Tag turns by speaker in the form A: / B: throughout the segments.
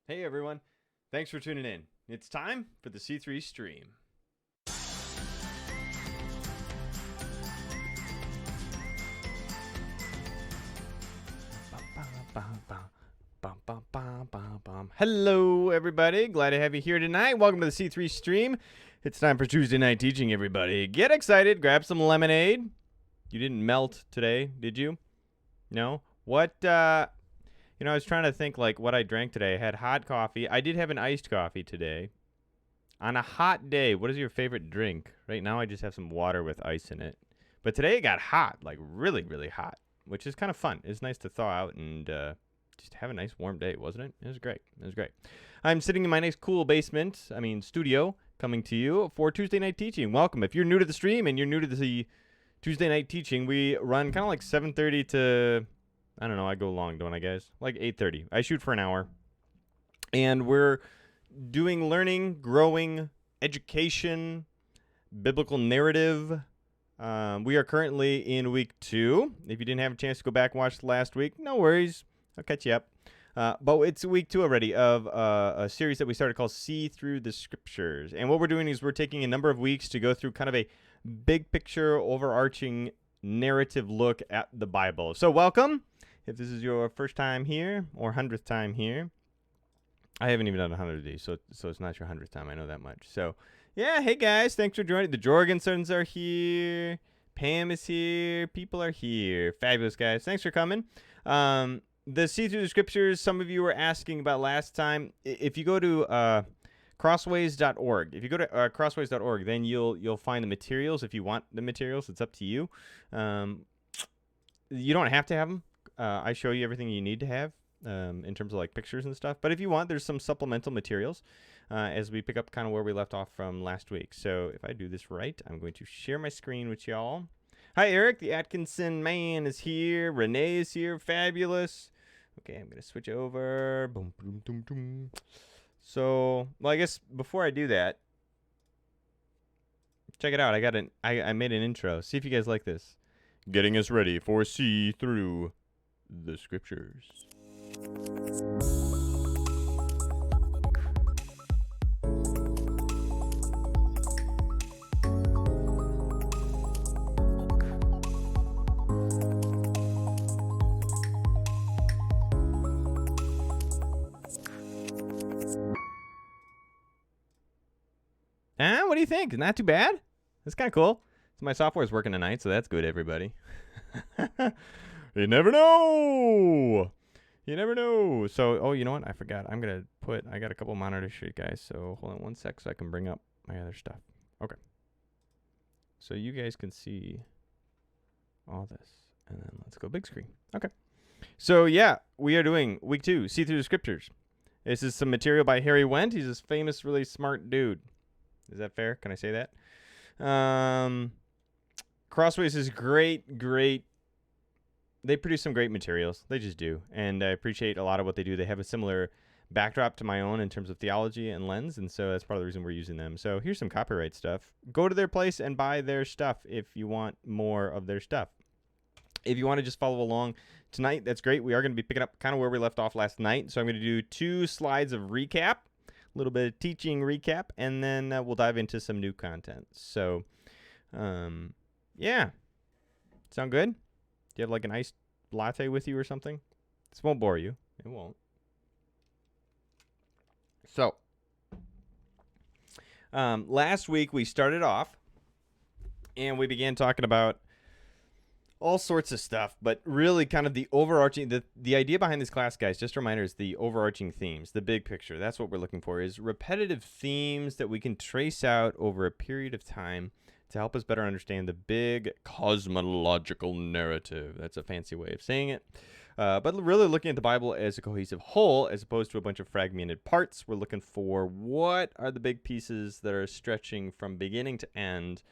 A: Hey everyone, thanks for tuning in. It's time for the C3 stream. Hello everybody, glad to have you here tonight. Welcome to the C3 stream. It's time for Tuesday night teaching, everybody. Get excited, grab some lemonade. You didn't melt today, did you? No? What, I was trying to think like what I drank today. I had hot coffee. I did have an iced coffee today. On a hot day, what is your favorite drink? Right now I just have some water with ice in it. But today it got hot, like really, really hot, which is kind of fun. It's nice to thaw out and just have a nice warm day, wasn't it? It was great. It was great. I'm sitting in my nice cool studio, coming to you for Tuesday night teaching. Welcome. If you're new to the stream and you're new to the Tuesday night teaching, we run kind of like 7:30 to, I don't know, I go long, don't I, guys? Like 8:30. I shoot for an hour. And we're doing learning, growing, education, biblical narrative. We are currently in week 2. If you didn't have a chance to go back and watch last week, no worries. I'll catch you up. But it's week 2 already of a series that we started called See Through the Scriptures. And what we're doing is we're taking a number of weeks to go through kind of a big picture, overarching narrative look at the Bible. So welcome. If this is your first time here or 100th time here, I haven't even done 100 of these, so it's not your 100th time. I know that much. So, yeah, hey, guys. Thanks for joining. The Jorgensons are here. Pam is here. People are here. Fabulous, guys. Thanks for coming. The See Through the Scriptures, some of you were asking about last time. If you go to crossways.org, crossways.org, then you'll find the materials. If you want the materials, it's up to you. You don't have to have them. I show you everything you need to have. In terms of like pictures and stuff. But if you want, there's some supplemental materials as we pick up kind of where we left off from last week. So if I do this right, I'm going to share my screen with y'all. Hi, Eric. The Atkinson man is here. Renee is here. Fabulous. Okay, I'm going to switch over. Boom, boom, boom, boom. So, well, I guess before I do that, check it out. I made an intro. See if you guys like this. Getting us ready for See Through the Scriptures. What do you think? Not too bad? That's kind of cool. So my software's working tonight, so that's good, everybody. You never know. You never know. So, oh, you know what? I forgot. I got a couple monitors for you guys. So hold on one sec so I can bring up my other stuff. Okay. So you guys can see all this. And then let's go big screen. Okay. So, yeah, we are doing week 2, See Through the Scriptures. This is some material by Harry Wendt. He's this famous, really smart dude. Is that fair? Can I say that? Crossways is great. They produce some great materials. They just do. And I appreciate a lot of what they do. They have a similar backdrop to my own in terms of theology and lens. And so that's part of the reason we're using them. So here's some copyright stuff. Go to their place and buy their stuff if you want more of their stuff. If you want to just follow along tonight, that's great. We are going to be picking up kind of where we left off last night. So I'm going to do 2 slides of recap, a little bit of teaching recap, and then we'll dive into some new content. So, yeah. Sound good? Do you have like an iced latte with you or something? This won't bore you. It won't. So, last week we started off and we began talking about all sorts of stuff, but really kind of the overarching, the idea behind this class, guys, just a reminder, is the overarching themes, the big picture. That's what we're looking for, is repetitive themes that we can trace out over a period of time to help us better understand the big cosmological narrative. That's a fancy way of saying it. But really looking at the Bible as a cohesive whole as opposed to a bunch of fragmented parts. We're looking for what are the big pieces that are stretching from beginning to end,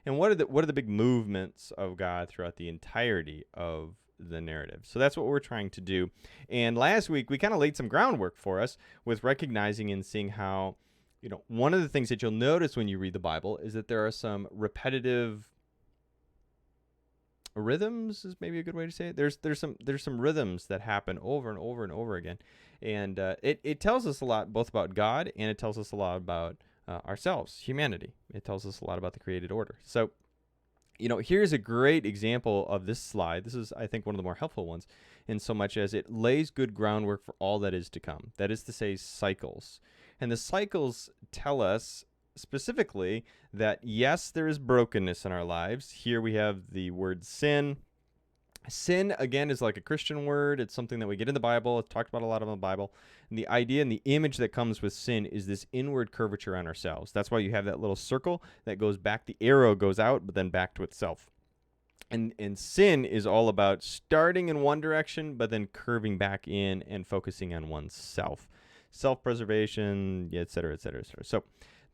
A: and what are the big movements of God throughout the entirety of the narrative. So that's what we're trying to do. And last week we kind of laid some groundwork for us with recognizing and seeing how, one of the things that you'll notice when you read the Bible is that there are some repetitive rhythms is maybe a good way to say it. There's some rhythms that happen over and over and over again, and it tells us a lot both about God, and it tells us a lot about ourselves, humanity. It tells us a lot about the created order. So, here's a great example of this slide. This is, I think, one of the more helpful ones, in so much as it lays good groundwork for all that is to come. That is to say, cycles. And the cycles tell us specifically that, yes, there is brokenness in our lives. Here we have the word sin. Sin, again, is like a Christian word. It's something that we get in the Bible. It's talked about a lot in the Bible. And the idea and the image that comes with sin is this inward curvature on ourselves. That's why you have that little circle that goes back. The arrow goes out, but then back to itself. And sin is all about starting in one direction, but then curving back in and focusing on oneself. Self-preservation, et cetera, et cetera, et cetera. So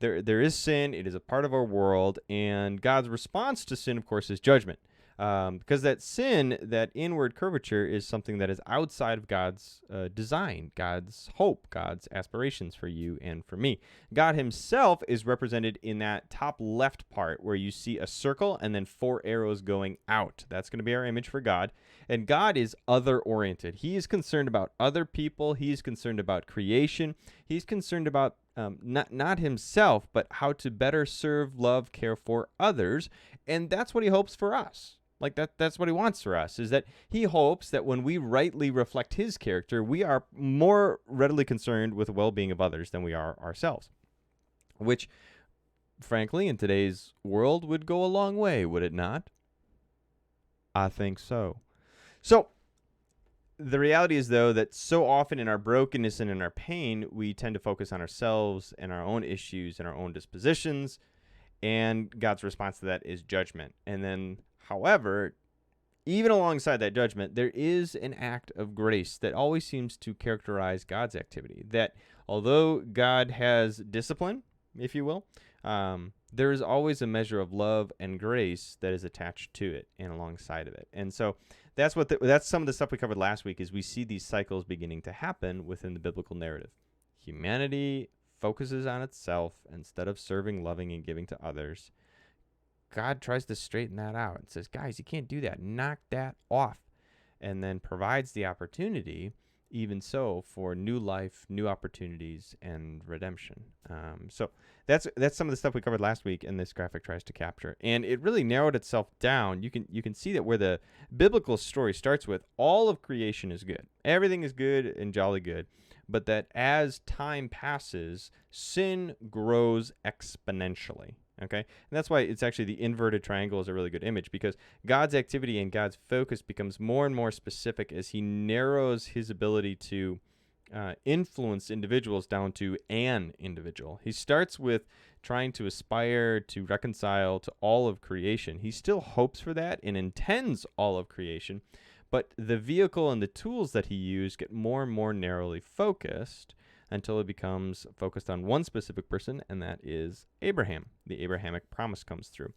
A: there is sin. It is a part of our world. And God's response to sin, of course, is judgment. Because that sin, that inward curvature, is something that is outside of God's design, God's hope, God's aspirations for you and for me. God himself is represented in that top left part where you see a circle and then 4 arrows going out. That's going to be our image for God. And God is other-oriented. He is concerned about other people. He is concerned about creation. He's concerned about not himself, but how to better serve, love, care for others. And that's what he hopes for us. Like that's what he wants for us, is that he hopes that when we rightly reflect his character, we are more readily concerned with the well-being of others than we are ourselves. Which, frankly, in today's world would go a long way, would it not? I think so. So, the reality is, though, that so often in our brokenness and in our pain, we tend to focus on ourselves and our own issues and our own dispositions, and God's response to that is judgment. And then, however, even alongside that judgment, there is an act of grace that always seems to characterize God's activity. That although God has discipline, if you will, there is always a measure of love and grace that is attached to it and alongside of it. And so that's some of the stuff we covered last week, is we see these cycles beginning to happen within the biblical narrative. Humanity focuses on itself instead of serving, loving, and giving to others. God tries to straighten that out and says, guys, you can't do that. Knock that off. And then provides the opportunity, even so, for new life, new opportunities, and redemption. So that's some of the stuff we covered last week, and this graphic tries to capture. And it really narrowed itself down. You can see that where the biblical story starts with, all of creation is good. Everything is good and jolly good. But that as time passes, sin grows exponentially. Okay, and that's why it's actually the inverted triangle is a really good image, because God's activity and God's focus becomes more and more specific as he narrows his ability to influence individuals down to an individual. He starts with trying to aspire to reconcile to all of creation. He still hopes for that and intends all of creation, but the vehicle and the tools that he used get more and more narrowly focused until it becomes focused on one specific person, and that is Abraham. The Abrahamic promise comes through.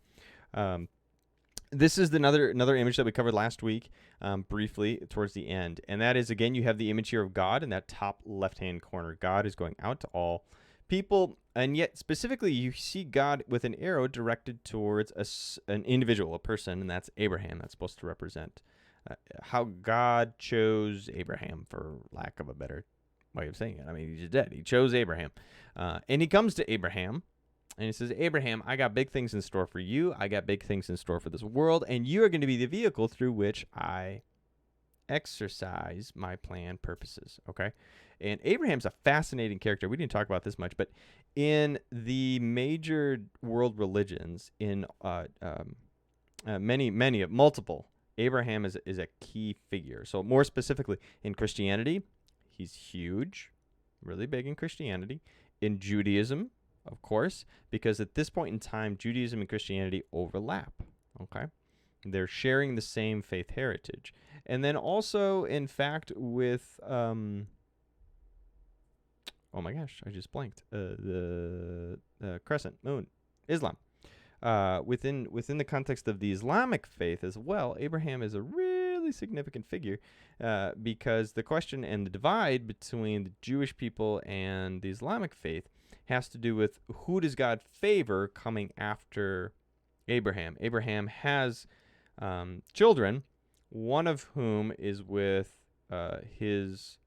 A: This is another image that we covered last week briefly towards the end, and that is, again, you have the image here of God in that top left-hand corner. God is going out to all people, and yet specifically you see God with an arrow directed towards an individual, a person, and that's Abraham. That's supposed to represent how God chose Abraham, for lack of a better way of saying it. I mean, he just did. He chose Abraham. And he comes to Abraham, and he says, Abraham, I got big things in store for you. I got big things in store for this world, and you are going to be the vehicle through which I exercise my plan purposes, okay? And Abraham's a fascinating character. We didn't talk about this much, but in the major world religions, in multiple, Abraham is a key figure. So more specifically, in Christianity, he's huge, really big in Christianity. In Judaism, of course, because at this point in time, Judaism and Christianity overlap, okay? They're sharing the same faith heritage. And then also, in fact, with, oh my gosh, I just blanked, the crescent moon, Islam. Within the context of the Islamic faith as well, Abraham is a really significant figure because the question and the divide between the Jewish people and the Islamic faith has to do with who does God favor coming after Abraham. Abraham has children, one of whom is with his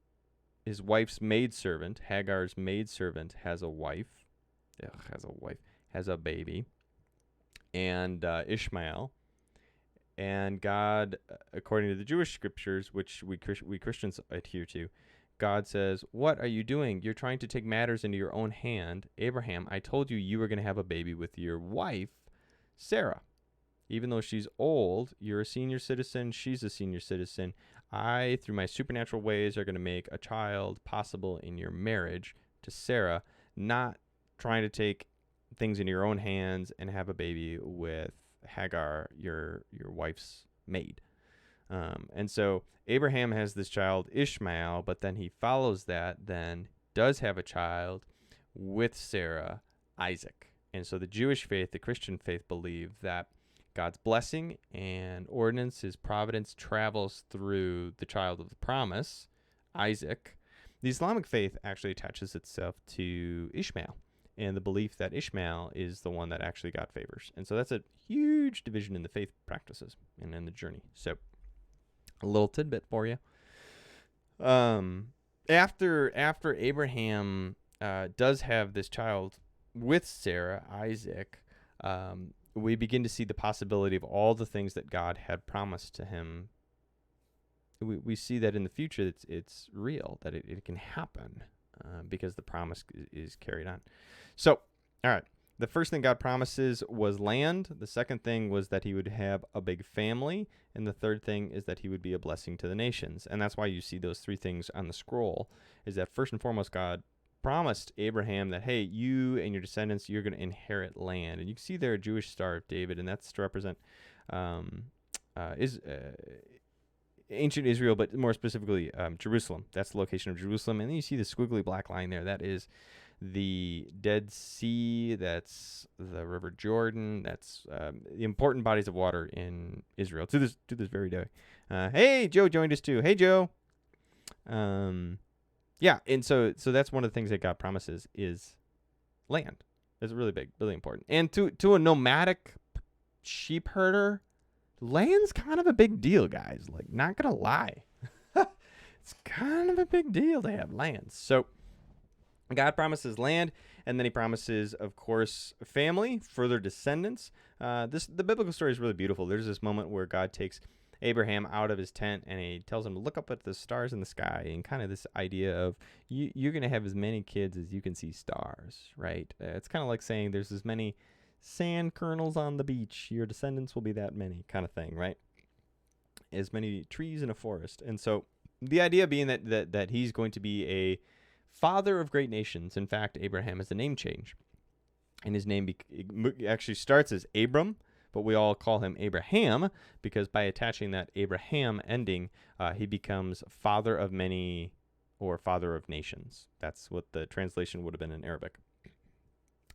A: wife's maidservant. Hagar's maidservant has a wife, has a baby, and Ishmael. And God, according to the Jewish scriptures, which we Christians adhere to, God says, "What are you doing? You're trying to take matters into your own hand. Abraham, I told you were going to have a baby with your wife, Sarah. Even though she's old, you're a senior citizen, she's a senior citizen. I, through my supernatural ways, are going to make a child possible in your marriage to Sarah, not trying to take things into your own hands and have a baby with Hagar, your wife's maid." And so Abraham has this child Ishmael, but then he follows that, then does have a child with Sarah, Isaac. And so the Jewish faith, the Christian faith, believe that God's blessing and ordinance, his providence, travels through the child of the promise, Isaac. The Islamic faith actually attaches itself to Ishmael and the belief that Ishmael is the one that actually God favors. And so that's a huge division in the faith practices and in the journey. So a little tidbit for you. After Abraham does have this child with Sarah, Isaac, we begin to see the possibility of all the things that God had promised to him. We see that in the future it's real, that it can happen because the promise is carried on. So, all right. The first thing God promises was land. The second thing was that he would have a big family. And the third thing is that he would be a blessing to the nations. And that's why you see those three things on the scroll, is that first and foremost, God promised Abraham that, hey, you and your descendants, you're going to inherit land. And you can see there a Jewish Star of David, and that's to represent ancient Israel, but more specifically Jerusalem. That's the location of Jerusalem. And then you see the squiggly black line there. That is the Dead Sea. That's the River Jordan. That's the important bodies of water in Israel to this very day. Hey, Joe joined us too. Hey, Joe. Yeah, and so that's one of the things that God promises is land. It's really big, really important. And to a nomadic sheep herder, land's kind of a big deal, guys. Like, not gonna lie. It's kind of a big deal to have land. So God promises land, and then he promises, of course, family, further descendants. The biblical story is really beautiful. There's this moment where God takes Abraham out of his tent, and he tells him to look up at the stars in the sky, and kind of this idea of you're going to have as many kids as you can see stars, right? It's kind of like saying there's as many sand kernels on the beach, your descendants will be that many, kind of thing, right? As many trees in a forest. And so the idea being that he's going to be a father of great nations. In fact, Abraham is a name change, and his name actually starts as Abram, but we all call him Abraham because by attaching that Abraham ending, he becomes father of many or father of nations. That's what the translation would have been in Arabic.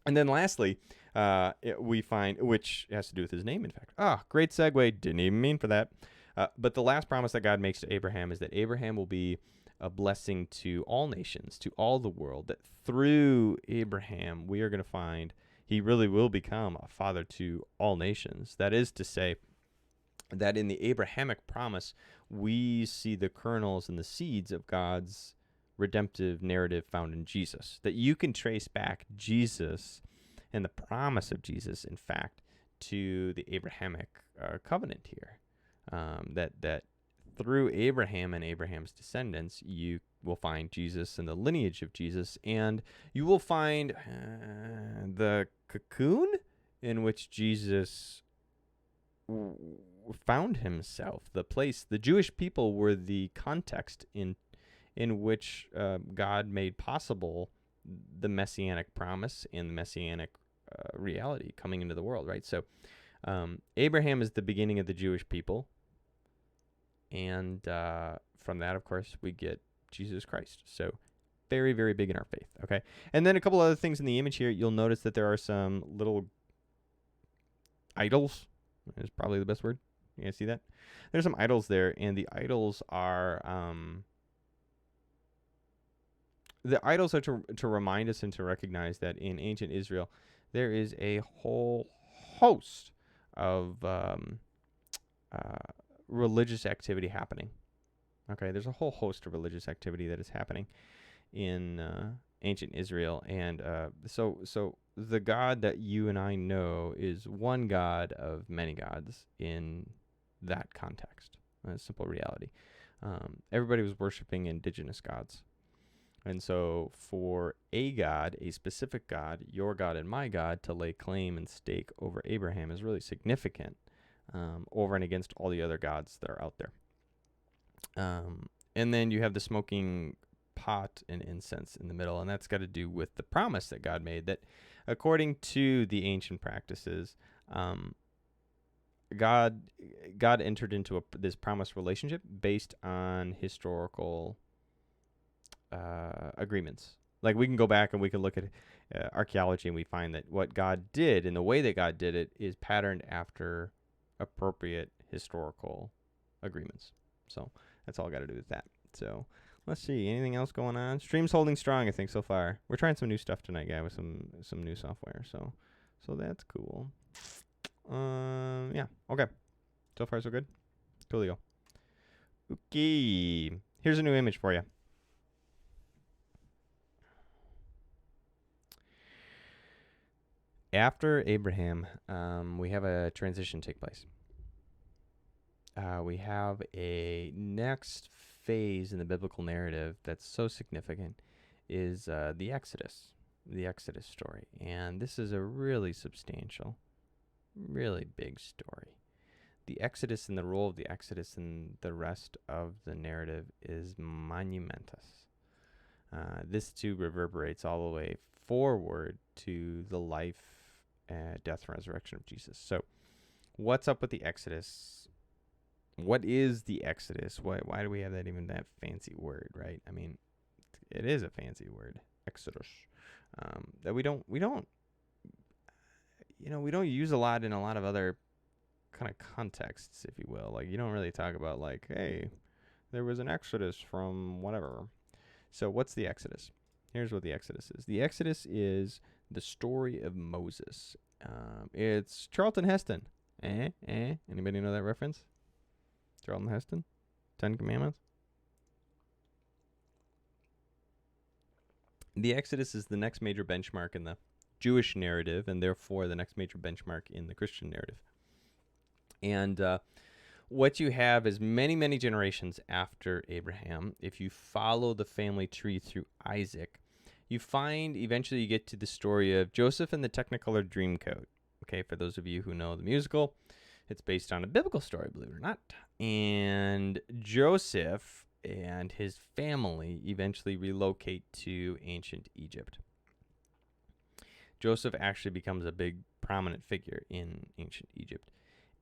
A: And then lastly, we find, which has to do with his name, in fact. Great segue. Didn't even mean for that. But the last promise that God makes to Abraham is that Abraham will be a blessing to all nations, to all the world, that through Abraham, we are going to find he really will become a father to all nations. That is to say that in the Abrahamic promise, we see the kernels and the seeds of God's redemptive narrative found in Jesus. That you can trace back Jesus and the promise of Jesus, in fact, to the Abrahamic covenant here. That through Abraham and Abraham's descendants, you will find Jesus and the lineage of Jesus, and you will find the cocoon in which Jesus found himself, the place. The Jewish people were the context in which God made possible the messianic promise and the messianic reality coming into the world, right? So Abraham is the beginning of the Jewish people. And from that, of course, we get Jesus Christ. So very, very big in our faith, okay? And then a couple other things in the image here. You'll notice that there are some little idols. Is probably the best word. You guys see that? There's some idols there, and the idols are to remind us and to recognize that in ancient Israel, there is a whole host of religious activity happening. Okay, there's a whole host of religious activity that is happening in ancient Israel, and so the God that you and I know is one God of many gods in that context. A simple reality. Everybody was worshiping indigenous gods. And so for a God, a specific God, your God and my God, to lay claim and stake over Abraham is really significant over and against all the other gods that are out there. And then you have the smoking pot and incense in the middle, and that's got to do with the promise that God made that according to the ancient practices, God entered into this promise relationship based on historical agreements. Like we can go back and we can look at archaeology, and we find that what God did and the way that God did it is patterned after appropriate historical agreements. So that's all got to do with that. So let's see, anything else going on? Stream's holding strong, I think, so far. We're trying some new stuff tonight, guy, with some new software. So that's cool. Yeah, okay. So far, so good. Coolio. Okay. Here's a new image for you. After Abraham, we have a transition take place. We have a next phase in the biblical narrative that's so significant is the Exodus story. And this is a really substantial, really big story. The Exodus and the role of the Exodus in the rest of the narrative is monumentous. This too reverberates all the way forward to the life, death, and resurrection of Jesus. So what's up with the Exodus? What is the Exodus? Why do we have that fancy word, right? I mean, it is a fancy word, Exodus, that we don't use a lot in a lot of other kind of contexts, if you will. Like you don't really talk about like, hey, there was an Exodus from whatever. So what's the Exodus? Here's what the Exodus is. The Exodus is the story of Moses. It's Charlton Heston. Anybody know that reference? Charlton Heston? 10 Commandments? The Exodus is the next major benchmark in the Jewish narrative, and therefore the next major benchmark in the Christian narrative. And what you have is many, many generations after Abraham. If you follow the family tree through Isaac, you find eventually you get to the story of Joseph and the Technicolor Dreamcoat. Okay, for those of you who know the musical, it's based on a biblical story, believe it or not. And Joseph and his family eventually relocate to ancient Egypt. Joseph actually becomes a big, prominent figure in ancient Egypt.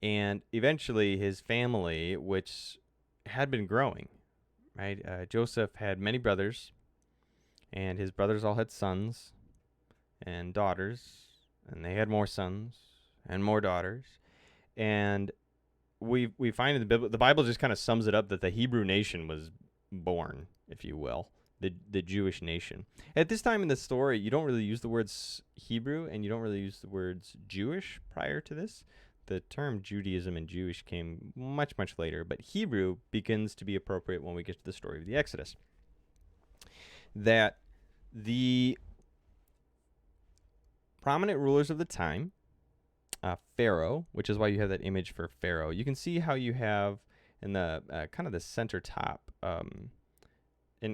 A: And eventually his family, which had been growing, right? Joseph had many brothers, and his brothers all had sons and daughters, and they had more sons and more daughters. And we find in the Bible just kind of sums it up that the Hebrew nation was born, if you will, the Jewish nation. At this time in the story, you don't really use the words Hebrew, and you don't really use the words Jewish prior to this. The term Judaism and Jewish came much, much later, but Hebrew begins to be appropriate when we get to the story of the Exodus. That the prominent rulers of the time, Pharaoh, which is why you have that image for Pharaoh. You can see how you have in the kind of the center top an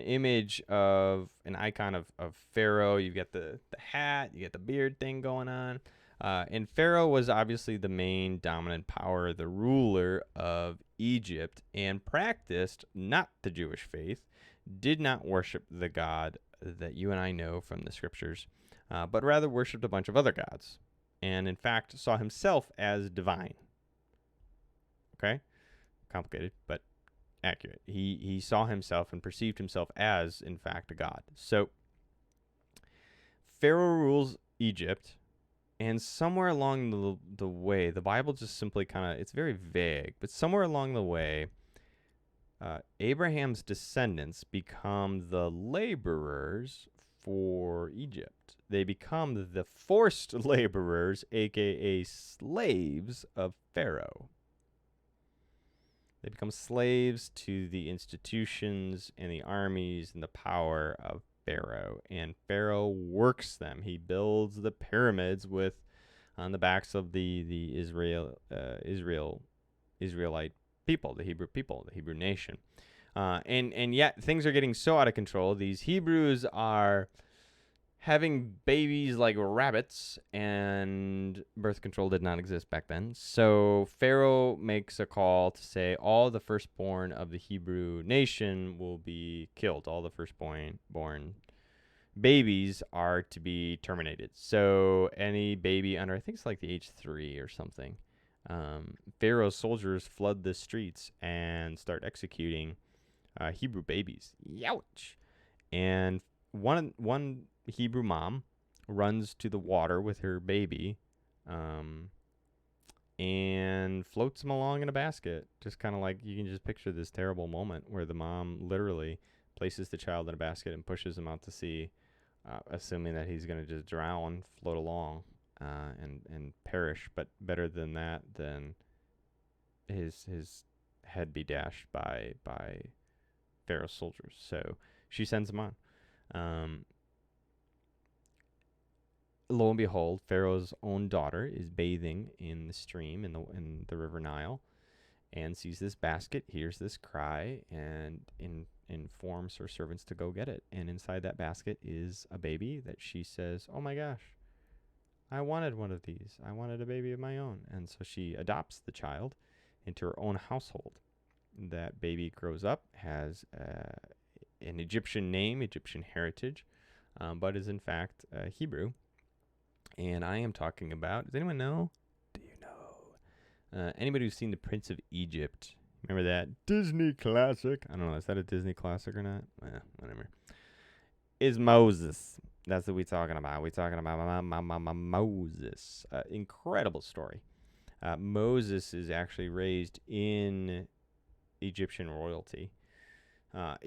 A: image of an icon of Pharaoh. You've got the hat, you get the beard thing going on. And Pharaoh was obviously the main dominant power, the ruler of Egypt, and practiced not the Jewish faith, did not worship the God that you and I know from the scriptures, but rather worshipped a bunch of other gods, and in fact saw himself as divine. Okay? Complicated, but accurate. He saw himself and perceived himself as, in fact, a god. So Pharaoh rules Egypt, and somewhere along the way, the Bible just simply kind of, it's very vague, but somewhere along the way, Abraham's descendants become the laborers for Egypt. They become the forced laborers, aka slaves of Pharaoh. They become slaves to the institutions and the armies and the power of Pharaoh. And Pharaoh works them. He builds the pyramids on the backs of the Israelite people, the Hebrew people, the Hebrew nation. And yet things are getting so out of control. These Hebrews are having babies like rabbits, and birth control did not exist back then. So Pharaoh makes a call to say all the firstborn of the Hebrew nation will be killed. All the firstborn babies are to be terminated. So any baby under, I think it's like the age 3 or something, Pharaoh's soldiers flood the streets and start executing Hebrew babies. Youch! And one Hebrew mom runs to the water with her baby, and floats him along in a basket. Just kind of like, you can just picture this terrible moment where the mom literally places the child in a basket and pushes him out to sea, assuming that he's going to just drown, float along, and perish. But better than that, than his head be dashed by Pharaoh's soldiers. So she sends him on. Lo and behold, Pharaoh's own daughter is bathing in the stream in the river Nile, and sees this basket, hears this cry, and informs her servants to go get it. And inside that basket is a baby that she says, "Oh my gosh, I wanted one of these. I wanted a baby of my own." And so she adopts the child into her own household. That baby grows up, has an Egyptian name, Egyptian heritage, but is in fact Hebrew. And I am talking about, does anyone know? Do you know? Anybody who's seen The Prince of Egypt? Remember that Disney classic? I don't know, is that a Disney classic or not? Whatever. Is Moses. That's what we're talking about. We're talking about Moses. Incredible story. Moses is actually raised in Egyptian royalty,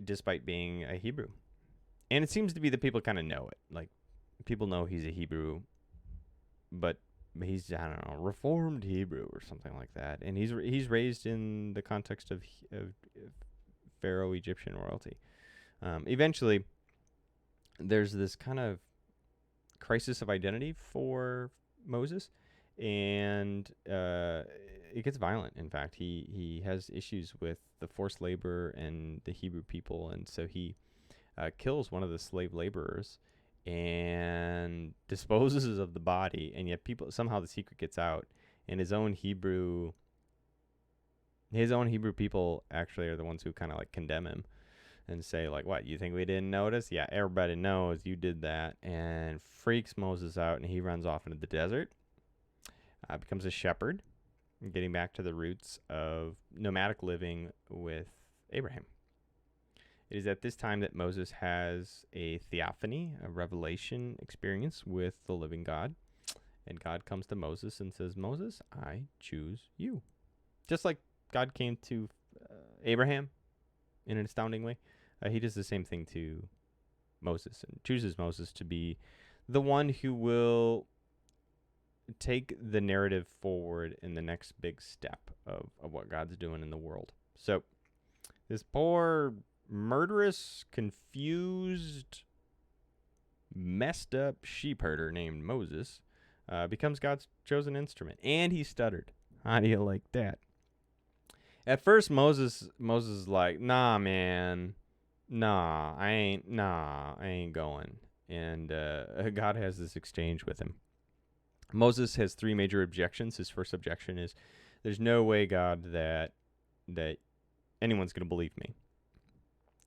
A: despite being a Hebrew. And it seems to be that people kind of know it. Like, people know he's a Hebrew, but he's, I don't know, Reformed Hebrew or something like that. And he's raised in the context of Pharaoh Egyptian royalty. Eventually, there's this kind of crisis of identity for Moses, and it gets violent. In fact, he has issues with the forced labor and the Hebrew people, and so he kills one of the slave laborers and disposes of the body. And yet somehow the secret gets out, and his own Hebrew people actually are the ones who kind of like condemn him and say, like, what, you think we didn't notice? Yeah, everybody knows you did that. And freaks Moses out, and he runs off into the desert, becomes a shepherd, getting back to the roots of nomadic living with Abraham. It is at this time that Moses has a theophany, a revelation experience with the living God. And God comes to Moses and says, "Moses, I choose you." Just like God came to Abraham in an astounding way, he does the same thing to Moses and chooses Moses to be the one who will take the narrative forward in the next big step of what God's doing in the world. So this poor, murderous, confused, messed up sheep herder named Moses becomes God's chosen instrument. And he stuttered. How do you like that? At first, Moses is like, "Nah, man. I ain't going." And God has this exchange with him. Moses has 3 major objections. His first objection is, there's no way, God, that anyone's going to believe me.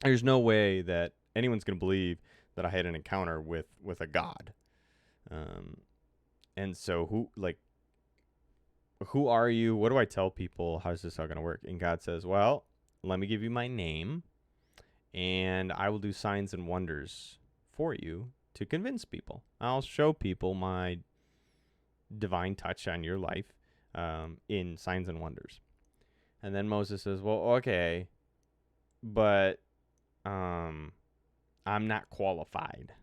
A: There's no way that anyone's going to believe that I had an encounter with a God. And so who are you? What do I tell people? How's this all going to work? And God says, well, let me give you my name, and I will do signs and wonders for you to convince people. I'll show people my divine touch on your life in signs and wonders. And then Moses says, well, okay, but I'm not qualified.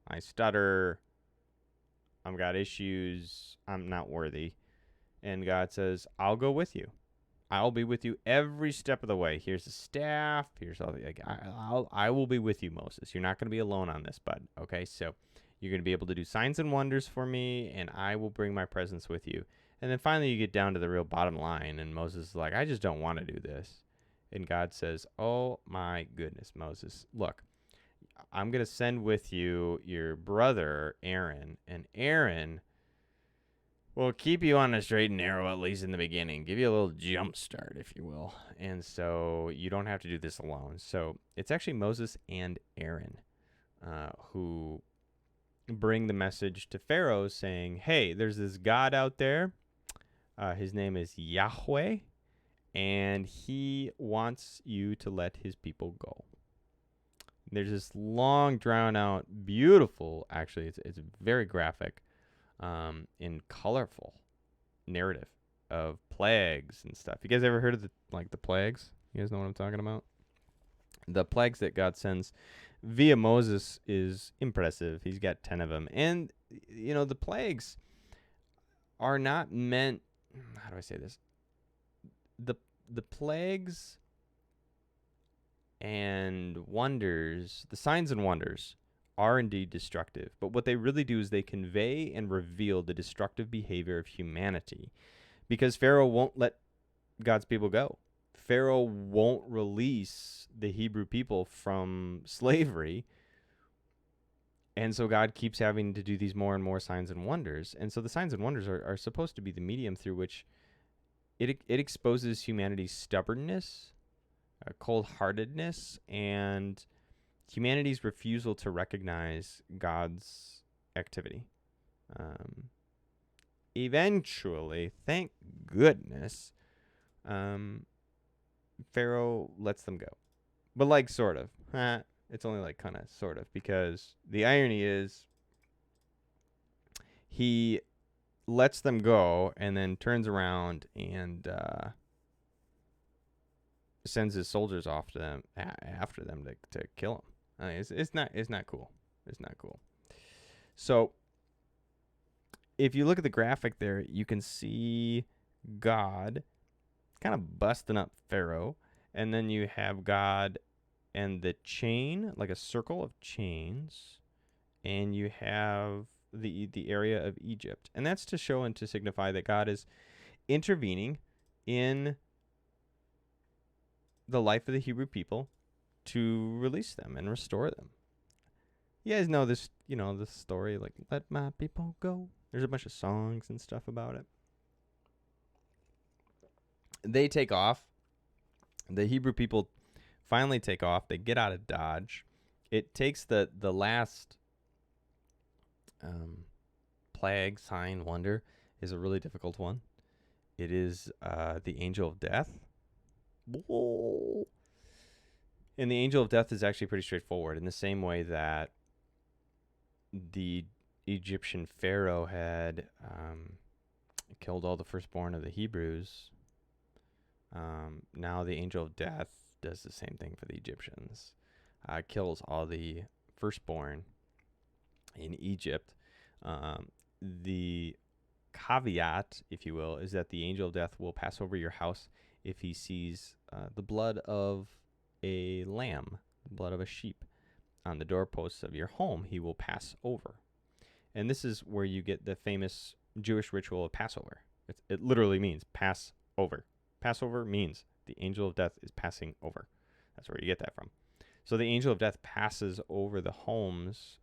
A: I stutter. I've got issues. I'm not worthy. And God says, I'll go with you. I'll be with you every step of the way. Here's the staff. Here's all the, like, I will be with you, Moses. You're not going to be alone on this, bud. Okay, so you're going to be able to do signs and wonders for me, and I will bring my presence with you. And then finally you get down to the real bottom line, and Moses is like, I just don't want to do this. And God says, oh my goodness, Moses, look, I'm going to send with you your brother, Aaron, and Aaron will keep you on a straight and narrow, at least in the beginning. Give you a little jump start, if you will. And so you don't have to do this alone. So it's actually Moses and Aaron who bring the message to Pharaoh saying, hey, there's this God out there. His name is Yahweh, and he wants you to let his people go. There's this long, drawn-out, beautiful, actually, it's very graphic, and colorful narrative of plagues and stuff. You guys ever heard of the plagues? You guys know what I'm talking about? The plagues that God sends via Moses is impressive. He's got 10 of them. And, the plagues are not meant, how do I say this? The plagues and wonders, the signs and wonders, are indeed destructive. But what they really do is they convey and reveal the destructive behavior of humanity. Because Pharaoh won't let God's people go. Pharaoh won't release the Hebrew people from slavery. And so God keeps having to do these more and more signs and wonders. And so the signs and wonders are supposed to be the medium through which it exposes humanity's stubbornness, cold-heartedness, and humanity's refusal to recognize God's activity. Eventually, thank goodness, Pharaoh lets them go. But sort of. It's only kind of sort of, because the irony is he lets them go and then turns around and sends his soldiers off to them after them to kill him. I mean, it's not cool. It's not cool. So if you look at the graphic there, you can see God kind of busting up Pharaoh, and then you have God and the chain, like a circle of chains, and you have the area of Egypt. And that's to show and to signify that God is intervening in the life of the Hebrew people to release them and restore them. You guys know this, this story, let my people go. There's a bunch of songs and stuff about it. They take off. The Hebrew people finally take off. They get out of Dodge. It takes the last plague, sign, wonder is a really difficult one. It is the angel of death. Whoa. And the angel of death is actually pretty straightforward, in the same way that the Egyptian Pharaoh had killed all the firstborn of the Hebrews. Now the angel of death does the same thing for the Egyptians. Kills all the firstborn in Egypt. The caveat, if you will, is that the angel of death will pass over your house if he sees the blood of a lamb, the blood of a sheep, on the doorposts of your home. He will pass over. And this is where you get the famous Jewish ritual of Passover. It literally means pass over. Passover means the angel of death is passing over. That's where you get that from. So the angel of death passes over the homes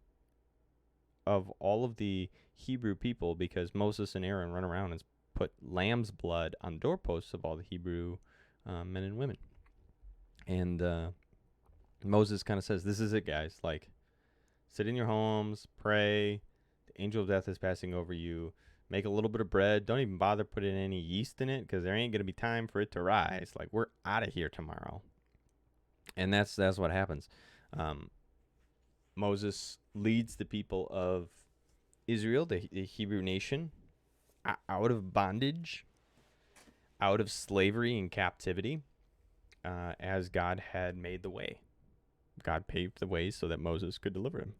A: of all of the Hebrew people, because Moses and Aaron run around and put lamb's blood on doorposts of all the Hebrew men and women. And Moses kind of says, this is it, guys. Sit in your homes, pray. The angel of death is passing over you. Make a little bit of bread. Don't even bother putting any yeast in it, because there ain't going to be time for it to rise. We're out of here tomorrow. And that's what happens. Moses leads the people of Israel, the Hebrew nation, out of bondage, out of slavery and captivity, as God had made the way. God paved the way so that Moses could deliver him.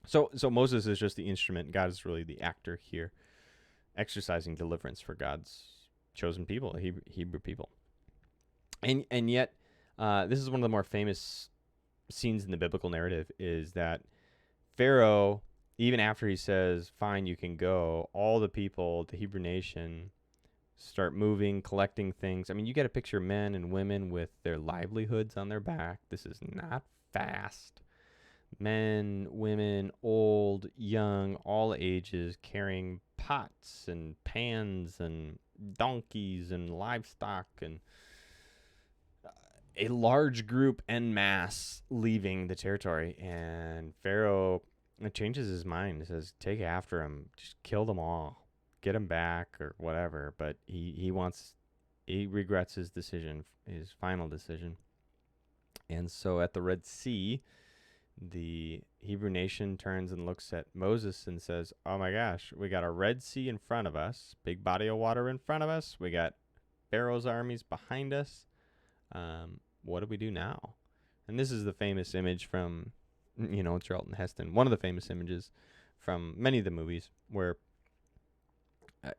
A: So Moses is just the instrument. God is really the actor here, exercising deliverance for God's chosen people, Hebrew people. And yet, this is one of the more famous scenes in the biblical narrative, is that Pharaoh, even after he says, fine, you can go, all the people, the Hebrew nation, start moving, collecting things. I mean, you get a picture of men and women with their livelihoods on their back. This is not fast. Men, women, old, young, all ages, carrying pots and pans and donkeys and livestock, and a large group en masse leaving the territory. And Pharaoh changes his mind. He says, take after him, just kill them all, get him back or whatever. But he regrets his decision, his final decision. And so at the Red Sea, the Hebrew nation turns and looks at Moses and says, oh my gosh, we got a Red Sea in front of us, big body of water in front of us. We got Pharaoh's armies behind us. What do we do now? And this is the famous image from, Charlton Heston, one of the famous images from many of the movies, where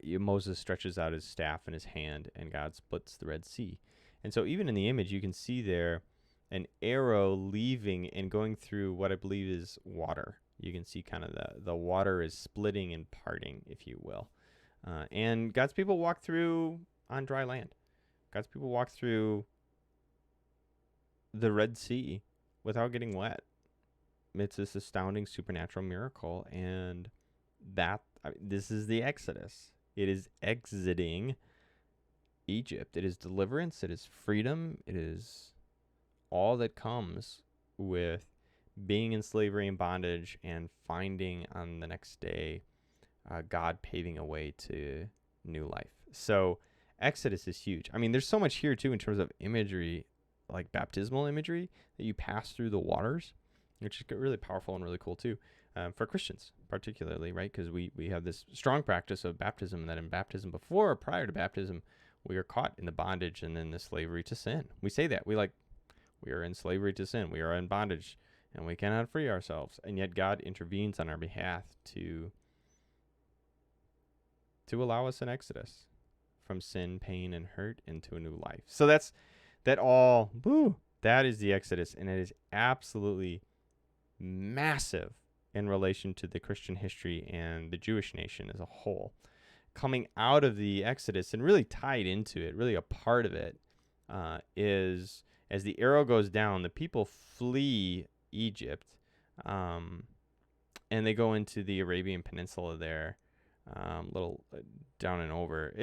A: Moses stretches out his staff in his hand and God splits the Red Sea. And so even in the image, you can see there an arrow leaving and going through what I believe is water. You can see kind of the water is splitting and parting, if you will. And God's people walk through on dry land. God's people walk through the Red Sea without getting wet. It's this astounding supernatural miracle. And this is the Exodus. It is exiting Egypt. It is deliverance. It is freedom. It is all that comes with being in slavery and bondage and finding on the next day God paving a way to new life. So Exodus is huge. I mean, there's so much here too in terms of imagery, like baptismal imagery, that you pass through the waters, which is really powerful and really cool too, for Christians particularly, right? Because we have this strong practice of baptism, that in baptism, before or prior to baptism, we are caught in the bondage and in the slavery to sin. We say that. We are in slavery to sin. We are in bondage, and we cannot free ourselves. And yet God intervenes on our behalf to allow us an exodus from sin, pain, and hurt into a new life. So that is the Exodus, and it is absolutely massive in relation to the Christian history and the Jewish nation as a whole. Coming out of the Exodus and really tied into it, really a part of it, is as the arrow goes down, the people flee Egypt, and they go into the Arabian Peninsula there, little down and over.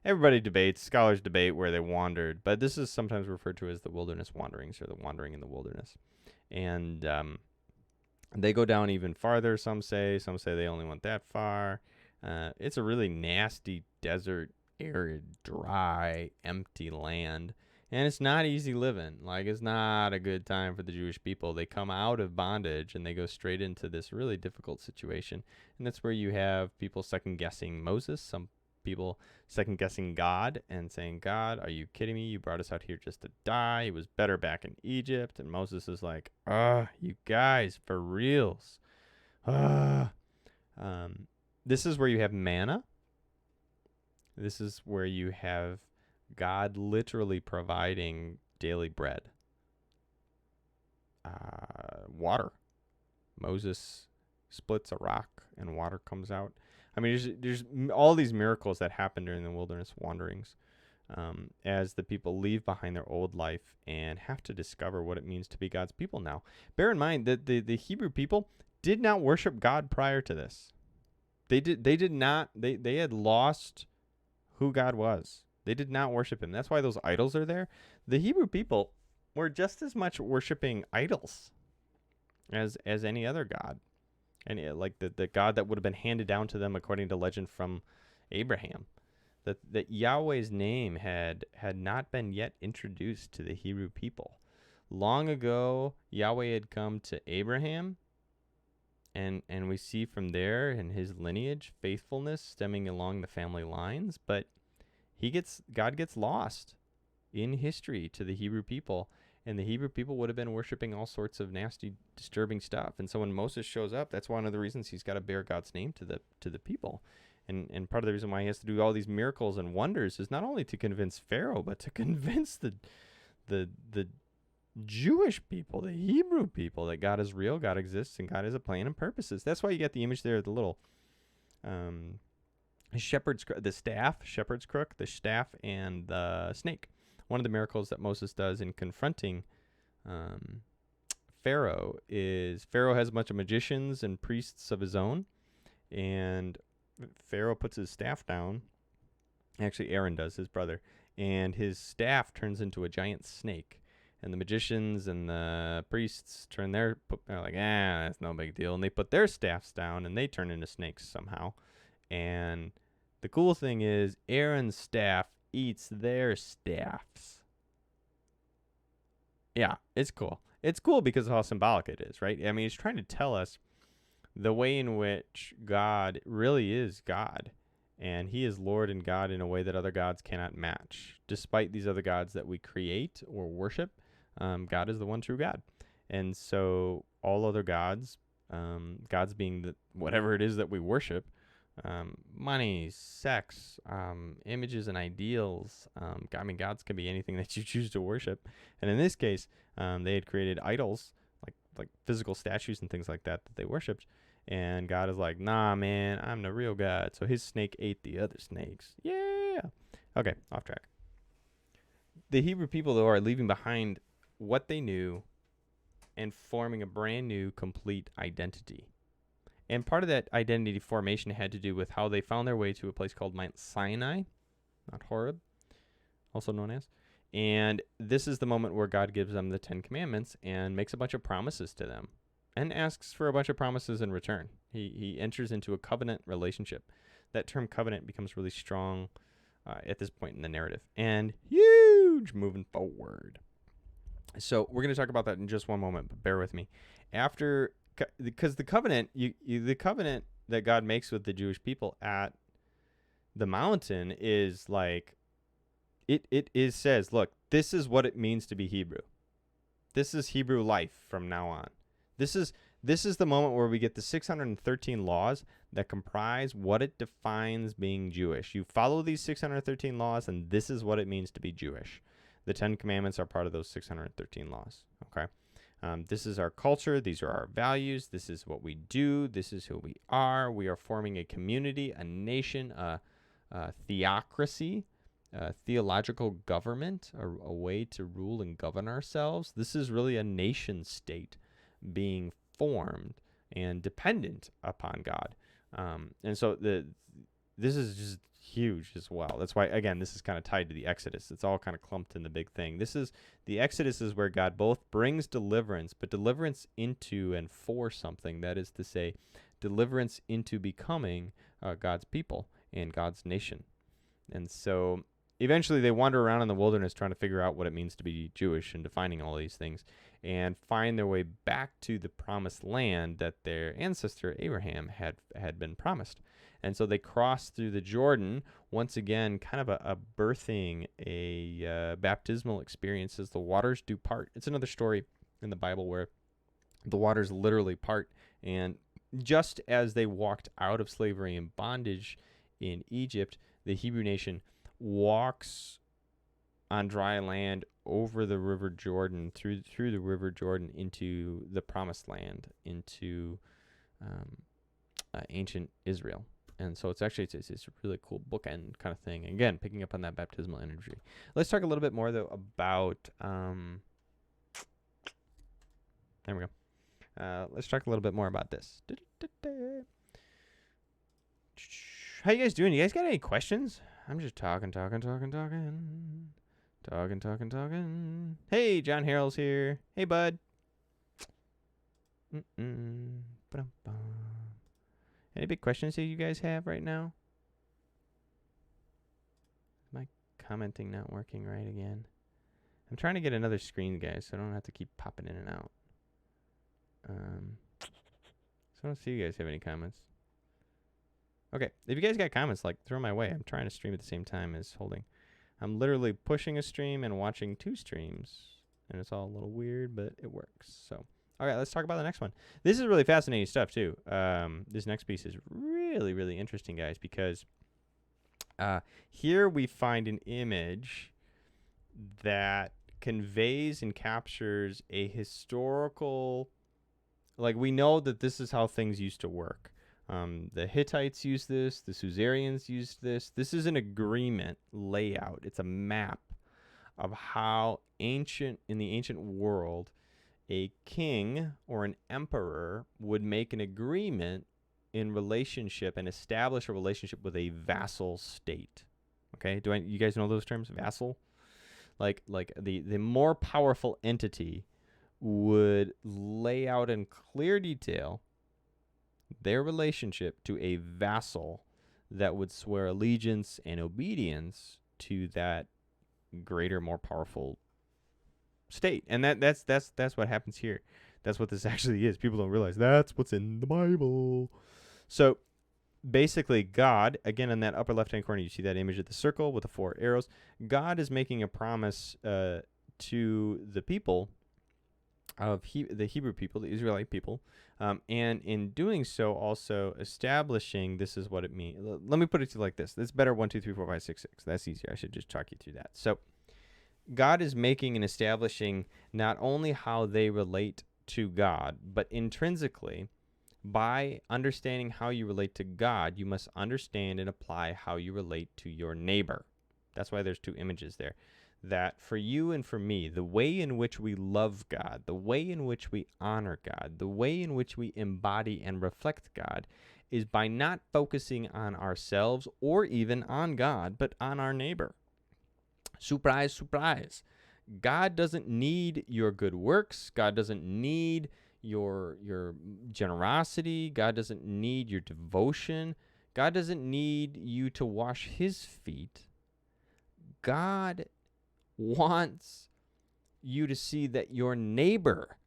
A: Everybody debates, scholars debate where they wandered, but this is sometimes referred to as the wilderness wanderings, or the wandering in the wilderness. And they go down even farther, some say they only went that far. It's a really nasty desert, arid, dry, empty land. And it's not easy living. Like, it's not a good time for the Jewish people. They come out of bondage and they go straight into this really difficult situation. And that's where you have people second-guessing Moses, some people second-guessing God and saying, God, are you kidding me? You brought us out here just to die. It was better back in Egypt. And Moses is like, you guys, for reals. This is where you have manna. This is where you have God literally providing daily bread. Water. Moses splits a rock and water comes out. I mean, there's all these miracles that happen during the wilderness wanderings, as the people leave behind their old life and have to discover what it means to be God's people now. Bear in mind that the Hebrew people did not worship God prior to this. They did not. They had lost who God was. They did not worship him. That's why those idols are there. The Hebrew people were just as much worshiping idols as any other god. And like the God that would have been handed down to them according to legend from Abraham. That Yahweh's name had not been yet introduced to the Hebrew people. Long ago, Yahweh had come to Abraham, and we see from there in his lineage faithfulness stemming along the family lines, but God gets lost in history to the Hebrew people, and the Hebrew people would have been worshiping all sorts of nasty, disturbing stuff. And so when Moses shows up, that's one of the reasons he's got to bear God's name to the people. And part of the reason why he has to do all these miracles and wonders is not only to convince Pharaoh, but to convince the Jewish people, the Hebrew people, that God is real, God exists, and God has a plan and purposes. That's why you get the image there of the little shepherd's crook, the staff, and the snake. One of the miracles that Moses does in confronting Pharaoh is Pharaoh has a bunch of magicians and priests of his own, and Pharaoh puts his staff down. Actually, Aaron does, his brother, and his staff turns into a giant snake. And the magicians and the priests they're like, that's no big deal. And they put their staffs down, and they turn into snakes somehow. And the cool thing is, Aaron's staff eats their staffs. Yeah, it's cool. It's cool because of how symbolic it is, right? I mean, it's trying to tell us the way in which God really is God. And he is Lord and God in a way that other gods cannot match. Despite these other gods that we create or worship, God is the one true God. And so all other gods, gods being whatever it is that we worship, money, sex, images and ideals. I mean, gods can be anything that you choose to worship. And in this case, they had created idols, like physical statues and things like that they worshipped. And God is like, nah, man, I'm the real God. So his snake ate the other snakes. Yeah. Okay, off track. The Hebrew people, though, are leaving behind what they knew and forming a brand new, complete identity. And part of that identity formation had to do with how they found their way to a place called Mount Sinai, not Horeb, also known as. And this is the moment where God gives them the 10 Commandments and makes a bunch of promises to them and asks for a bunch of promises in return. He enters into a covenant relationship. That term covenant becomes really strong at this point in the narrative. And huge moving forward. So we're going to talk about that in just one moment, but bear with me. Because the covenant, the covenant that God makes with the Jewish people at the mountain is like, it says, look, this is what it means to be Hebrew. This is Hebrew life from now on. This is the moment where we get the 613 laws that comprise what it defines being Jewish. You follow these 613 laws, and this is what it means to be Jewish. The 10 Commandments are part of those 613 laws. Okay. This is our culture. These are our values. This is what we do. This is who we are. We are forming a community, a nation, a theocracy, a theological government, a way to rule and govern ourselves. This is really a nation state being formed and dependent upon God. And so this is just huge as well. That's why, again, this is kind of tied to the Exodus. It's all kind of clumped in the big thing. The Exodus is where God both brings deliverance, but deliverance into and for something. That is to say, deliverance into becoming God's people and God's nation. And so eventually they wander around in the wilderness trying to figure out what it means to be Jewish and defining all these things, and find their way back to the promised land that their ancestor Abraham had been promised. And so they cross through the Jordan, once again, kind of a birthing, a baptismal experience as the waters do part. It's another story in the Bible where the waters literally part. And just as they walked out of slavery and bondage in Egypt, the Hebrew nation walks on dry land over the River Jordan, through the River Jordan into the Promised Land, into ancient Israel. And so it's a really cool bookend kind of thing. Again, picking up on that baptismal imagery. Let's talk a little bit more, though, about... there we go. Let's talk a little bit more about this. How you guys doing? You guys got any questions? I'm just talking. Hey, John Harrell's here. Hey, bud. Any big questions that you guys have right now? Is my commenting not working right again? I'm trying to get another screen, guys, so I don't have to keep popping in and out. So I don't see you guys have any comments. Okay, if you guys got comments, like, throw 'em my way. I'm trying to stream at the same time as holding. I'm literally pushing a stream and watching 2 streams, and it's all a little weird, but it works. So, all right, let's talk about the next one. This is really fascinating stuff, too. This next piece is really really, really interesting, guys, because here we find an image that conveys and captures a historical, like, we know that this is how things used to work. The Hittites used this, the Suzerains used this. This is an agreement layout. It's a map of how in the ancient world, a king or an emperor would make an agreement in relationship and establish a relationship with a vassal state. Okay, you guys know those terms? Vassal? Like the more powerful entity would lay out in clear detail their relationship to a vassal that would swear allegiance and obedience to that greater, more powerful state. And that's what happens here. That's what this actually is. People don't realize that's what's in the Bible. So basically, God, again, in that upper left-hand corner, you see that image of the circle with the 4 arrows. God is making a promise to the people of the Hebrew people, the Israelite people, and in doing so, also establishing this is what it means. Let me put it to you like this. It's better 1, 2, 3, 4, 5, 6, 6. That's easier. I should just talk you through that. So God is making and establishing not only how they relate to God, but intrinsically, by understanding how you relate to God, you must understand and apply how you relate to your neighbor. That's why there's 2 images there. That for you and for me, the way in which we love God, the way in which we honor God, the way in which we embody and reflect God is by not focusing on ourselves or even on God, but on our neighbor. Surprise, surprise. God doesn't need your good works. God doesn't need your generosity. God doesn't need your devotion. God doesn't need you to wash his feet. God wants you to see that your neighbor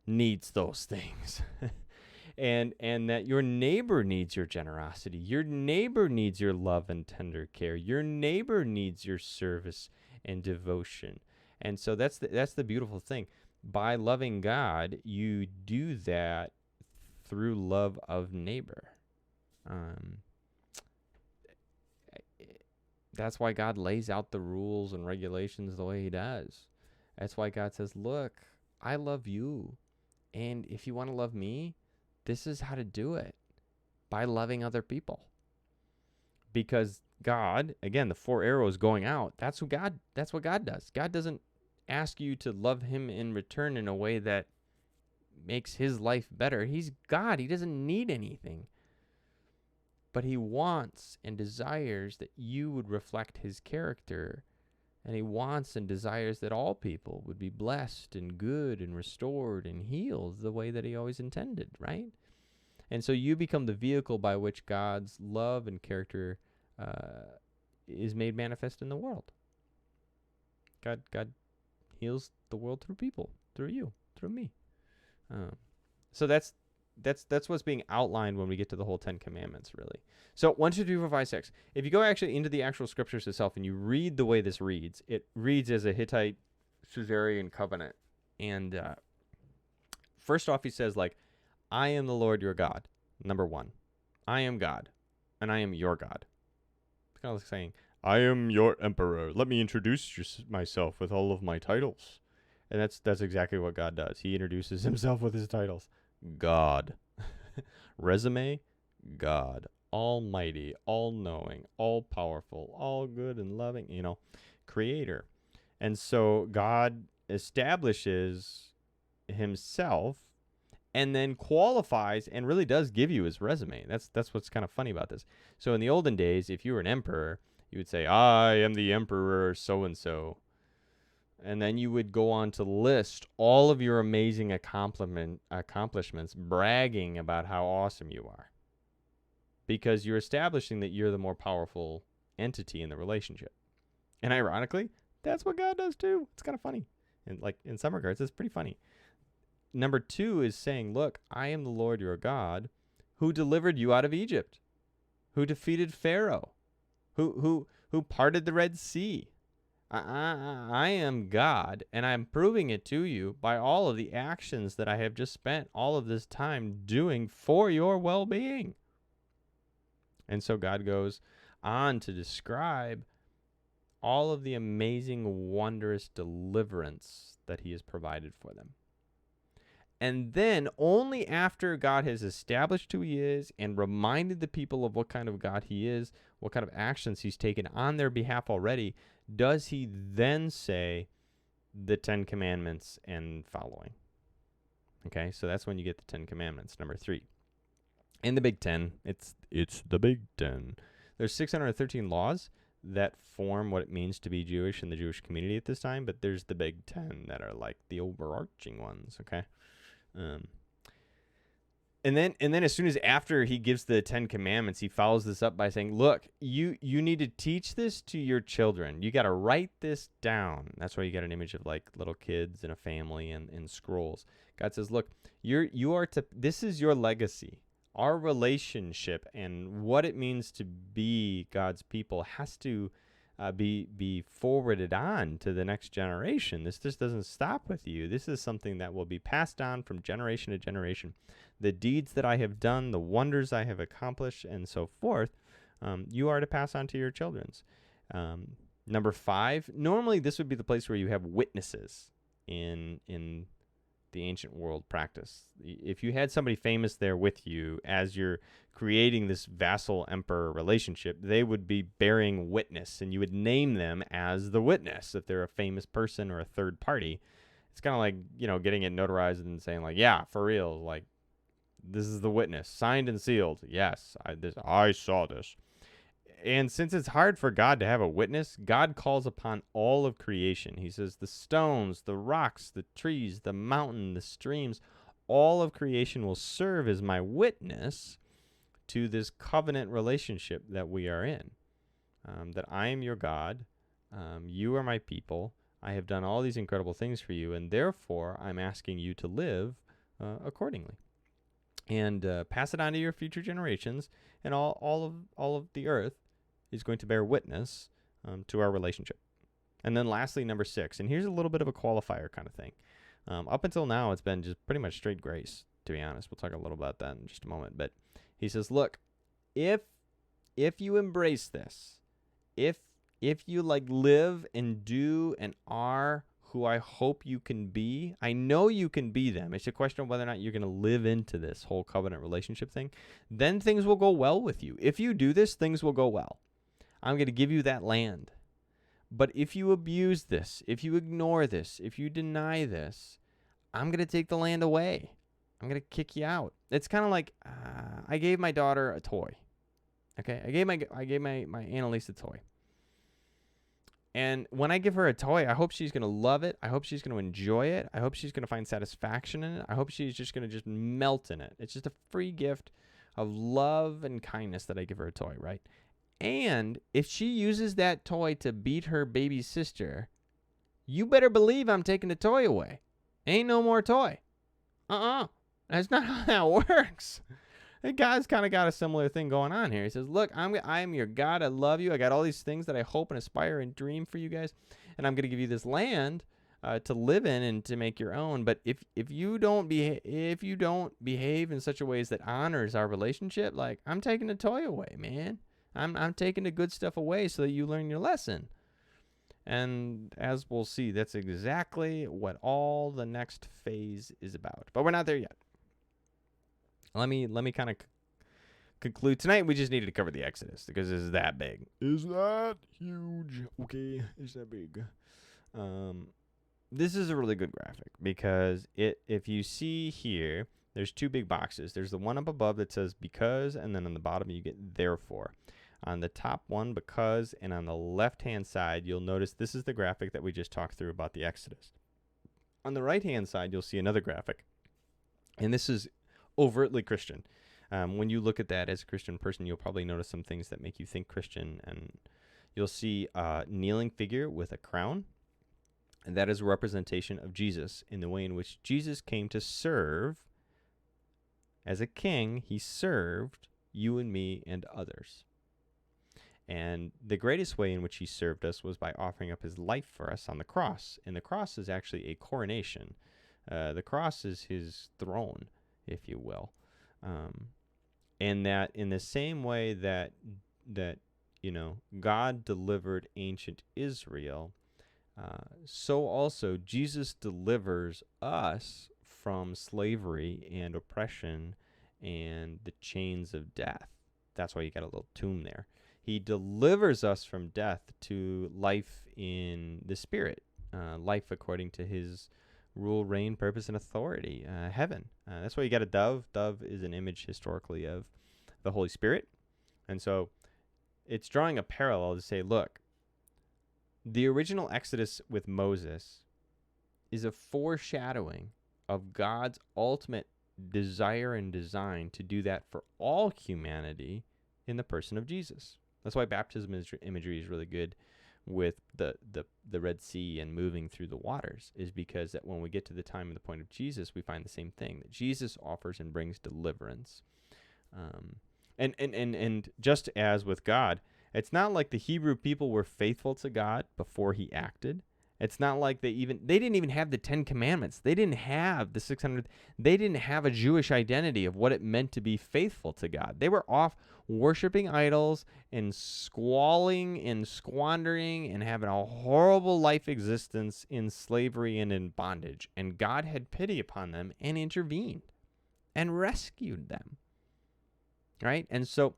A: needs those things. and that your neighbor needs your generosity. Your neighbor needs your love and tender care. Your neighbor needs your service and devotion. And so that's the beautiful thing. By loving God, you do that through love of neighbor. That's why God lays out the rules and regulations the way he does. That's why God says, look, I love you. And if you want to love me, this is how to do it, by loving other people. Because God, again, the 4 arrows going out, that's what God does. God doesn't ask you to love him in return in a way that makes his life better. He's God. He doesn't need anything. But he wants and desires that you would reflect his character. And he wants and desires that all people would be blessed and good and restored and healed the way that he always intended, right? And so you become the vehicle by which God's love and character is made manifest in the world. God heals the world through people, through you, through me. So that's what's being outlined when we get to the whole 10 Commandments, really. So 1, 2, 3, 4, 5, 6. If you go actually into the actual scriptures itself and you read the way this reads, it reads as a Hittite Suzerain covenant. And first off, he says, like, I am the Lord your God, number 1. I am God, and I am your God. It's kind of like saying, I am your emperor. Let me introduce myself with all of my titles. And that's exactly what God does. He introduces himself with his titles. God. Resume, God. Almighty, all-knowing, all-powerful, all-good and loving, creator. And so God establishes himself and then qualifies and really does give you his resume. That's what's kind of funny about this. So in the olden days, if you were an emperor, you would say, I am the emperor so-and-so. And then you would go on to list all of your amazing accomplishments, bragging about how awesome you are. Because you're establishing that you're the more powerful entity in the relationship. And ironically, that's what God does too. It's kind of funny. And like in some regards, it's pretty funny. Number 2 is saying, look, I am the Lord your God who delivered you out of Egypt, who defeated Pharaoh, who parted the Red Sea. I am God, and I'm proving it to you by all of the actions that I have just spent all of this time doing for your well-being. And so God goes on to describe all of the amazing, wondrous deliverance that he has provided for them. And then only after God has established who he is and reminded the people of what kind of God he is, what kind of actions he's taken on their behalf already, does he then say the 10 Commandments and following. Okay, so that's when you get the 10 Commandments, number 3. In the Big Ten, it's the Big Ten. There's 613 laws that form what it means to be Jewish in the Jewish community at this time, but there's the Big Ten that are like the overarching ones, okay? And then as soon as after he gives the 10 Commandments, he follows this up by saying, look, you need to teach this to your children. You got to write this down. That's why you got an image of like little kids and a family and scrolls. God says, look, this is your legacy. Our relationship and what it means to be God's people has to be forwarded on to the next generation. This just doesn't stop with you. This is something that will be passed on from generation to generation. The deeds that I have done, the wonders I have accomplished, and so forth, you are to pass on to your children's. Number 5, normally this would be the place where you have witnesses in the ancient world practice. If you had somebody famous there with you as you're creating this vassal-emperor relationship, they would be bearing witness, and you would name them as the witness if they're a famous person or a third party. It's kind of like, getting it notarized and saying like, yeah, for real, like, this is the witness, signed and sealed. Yes, I saw this. And since it's hard for God to have a witness, God calls upon all of creation. He says the stones, the rocks, the trees, the mountain, the streams, all of creation will serve as my witness to this covenant relationship that we are in. That I am your God, you are my people, I have done all these incredible things for you, and therefore I'm asking you to live accordingly. And pass it on to your future generations, and all of the earth is going to bear witness to our relationship. And then lastly, number 6, and here's a little bit of a qualifier kind of thing. Up until now, it's been just pretty much straight grace, to be honest. We'll talk a little about that in just a moment. But he says, look, if you embrace this, if you like live and do and are who I hope you can be, I know you can be them. It's a question of whether or not you're going to live into this whole covenant relationship thing. Then things will go well with you. If you do this, things will go well. I'm going to give you that land. But if you abuse this, if you ignore this, if you deny this, I'm going to take the land away. I'm going to kick you out. It's kind of like I gave my daughter a toy. Okay, I gave my Annalise a toy. And when I give her a toy, I hope she's going to love it. I hope she's going to enjoy it. I hope she's going to find satisfaction in it. I hope she's just going to just melt in it. It's just a free gift of love and kindness that I give her a toy, right? And if she uses that toy to beat her baby sister, you better believe I'm taking the toy away. Ain't no more toy. That's not how that works. And God's kind of got a similar thing going on here. He says, look, I am your God. I love you. I got all these things that I hope and aspire and dream for you guys. And I'm going to give you this land to live in and to make your own. But if you don't behave in such a way that honors our relationship, like, I'm taking the toy away, man. I'm taking the good stuff away so that you learn your lesson. And as we'll see, that's exactly what all the next phase is about. But we're not there yet. Let me kind of conclude. Tonight, we just needed to cover the Exodus because it's that big. It's that huge. Okay, it's that big. This is a really good graphic because if you see here, there's 2 big boxes. There's the one up above that says because, and then on the bottom you get therefore. On the top one, because, and on the left-hand side, you'll notice this is the graphic that we just talked through about the Exodus. On the right-hand side, you'll see another graphic, and this is overtly Christian. When you look at that as a Christian person, you'll probably notice some things that make you think Christian, and you'll see a kneeling figure with a crown, and that is a representation of Jesus in the way in which Jesus came to serve. As a king, he served you and me and others. And the greatest way in which he served us was by offering up his life for us on the cross. And the cross is actually a coronation. The cross is his throne, if you will. And that in the same way that God delivered ancient Israel, so also Jesus delivers us from slavery and oppression and the chains of death. That's why you got a little tomb there. He delivers us from death to life in the Spirit, life according to his rule, reign, purpose, and authority, heaven. That's why you got a dove. Dove is an image historically of the Holy Spirit. And so it's drawing a parallel to say, look, the original Exodus with Moses is a foreshadowing of God's ultimate desire and design to do that for all humanity in the person of Jesus. That's why baptism imagery is really good with the Red Sea and moving through the waters, is because that when we get to the time and the point of Jesus, we find the same thing, that Jesus offers and brings deliverance. And just as with God, it's not like the Hebrew people were faithful to God before he acted. It's not like they didn't even have the 10 Commandments. They didn't have the 600. They didn't have a Jewish identity of what it meant to be faithful to God. They were off worshiping idols and squalling and squandering and having a horrible life existence in slavery and in bondage. And God had pity upon them and intervened and rescued them. Right? And so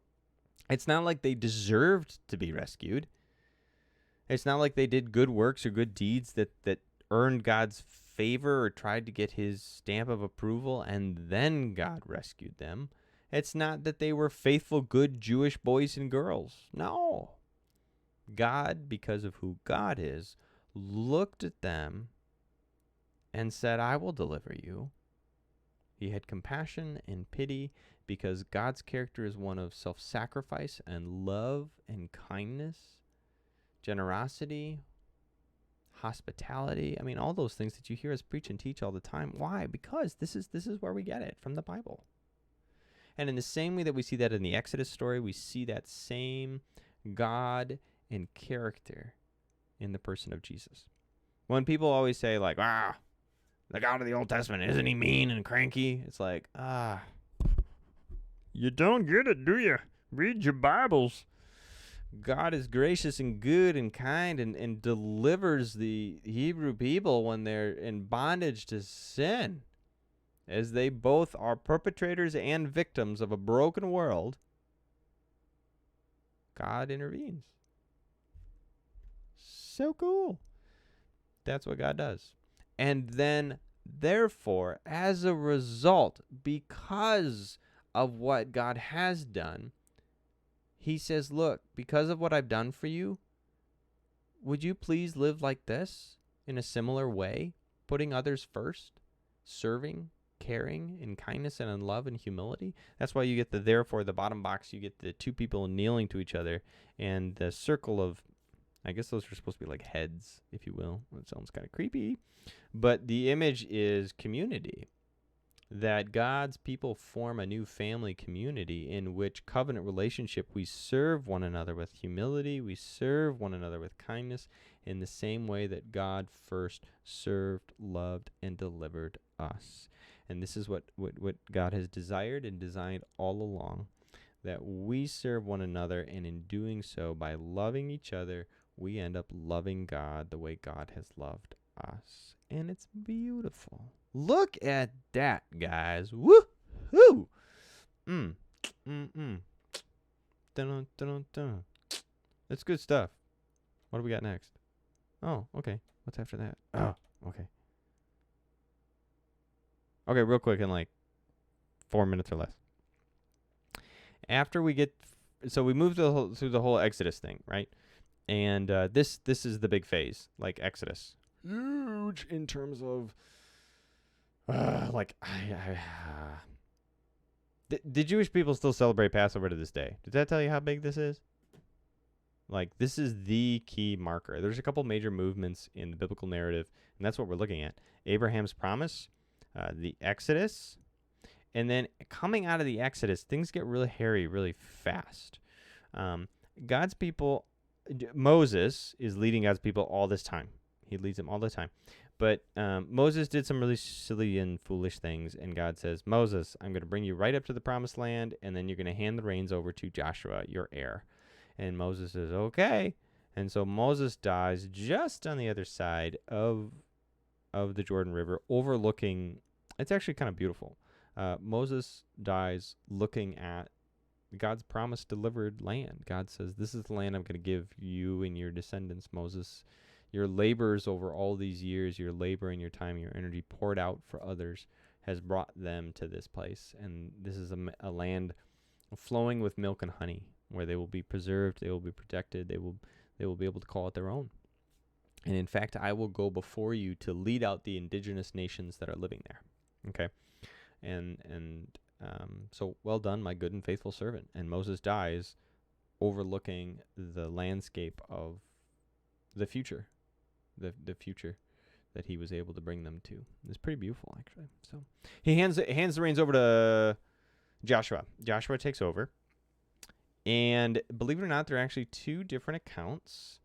A: it's not like they deserved to be rescued. It's not like they did good works or good deeds that earned God's favor or tried to get his stamp of approval and then God rescued them. It's not that they were faithful, good Jewish boys and girls. No. God, because of who God is, looked at them and said, I will deliver you. He had compassion and pity because God's character is one of self-sacrifice and love and kindness, generosity, hospitality. I mean, all those things that you hear us preach and teach all the time. Why? Because this is where we get it, from the Bible. And in the same way that we see that in the Exodus story, we see that same God and character in the person of Jesus. When people always say, like, the God of the Old Testament, isn't he mean and cranky? It's like, you don't get it, do you? Read your Bibles. God is gracious and good and kind and delivers the Hebrew people when they're in bondage to sin, as they both are perpetrators and victims of a broken world. God intervenes. So cool. That's what God does. And then, therefore, as a result, because of what God has done, he says, look, because of what I've done for you, would you please live like this in a similar way, putting others first, serving, caring in kindness and in love and humility? That's why you get therefore, the bottom box, you get the two people kneeling to each other and the circle of, I guess those are supposed to be like heads, if you will. It sounds kind of creepy. But the image is community. That God's people form a new family community in which covenant relationship, we serve one another with humility, we serve one another with kindness in the same way that God first served, loved, and delivered us. And this is what God has desired and designed all along, that we serve one another, and in doing so, by loving each other, we end up loving God the way God has loved us. And it's beautiful. Look at that, guys. Woo-hoo! Dun, dun, dun, dun. That's good stuff. What do we got next? Oh, okay. What's after that? Oh, okay. Okay, real quick, in like 4 minutes or less. After we get... So we moved through the whole Exodus thing, right? And this is the big phase, like Exodus. Huge in terms of... the Jewish people still celebrate Passover to this day. Did that tell you how big this is? Like, this is the key marker. There's a couple major movements in the biblical narrative, and that's what we're looking at. Abraham's promise, the Exodus, and then coming out of the Exodus, things get really hairy really fast. God's people, Moses is leading God's people all this time. He leads them all the time. But Moses did some really silly and foolish things, and God says, Moses, I'm going to bring you right up to the promised land, and then you're going to hand the reins over to Joshua, your heir. And Moses says, okay. And so Moses dies just on the other side of the Jordan River, overlooking. It's actually kind of beautiful. Moses dies looking at God's promised delivered land. God says, this is the land I'm going to give you and your descendants, Moses. Your labors over all these years, your labor and your time and your energy poured out for others has brought them to this place. And this is a land flowing with milk and honey, where they will be preserved, they will be protected, they will be able to call it their own. And in fact, I will go before you to lead out the indigenous nations that are living there. Okay? So well done, my good and faithful servant. And Moses dies overlooking the landscape of the future, the future that he was able to bring them to. It's pretty beautiful, actually. So he hands the reins over to Joshua. Joshua takes over. And believe it or not, there are actually two different accounts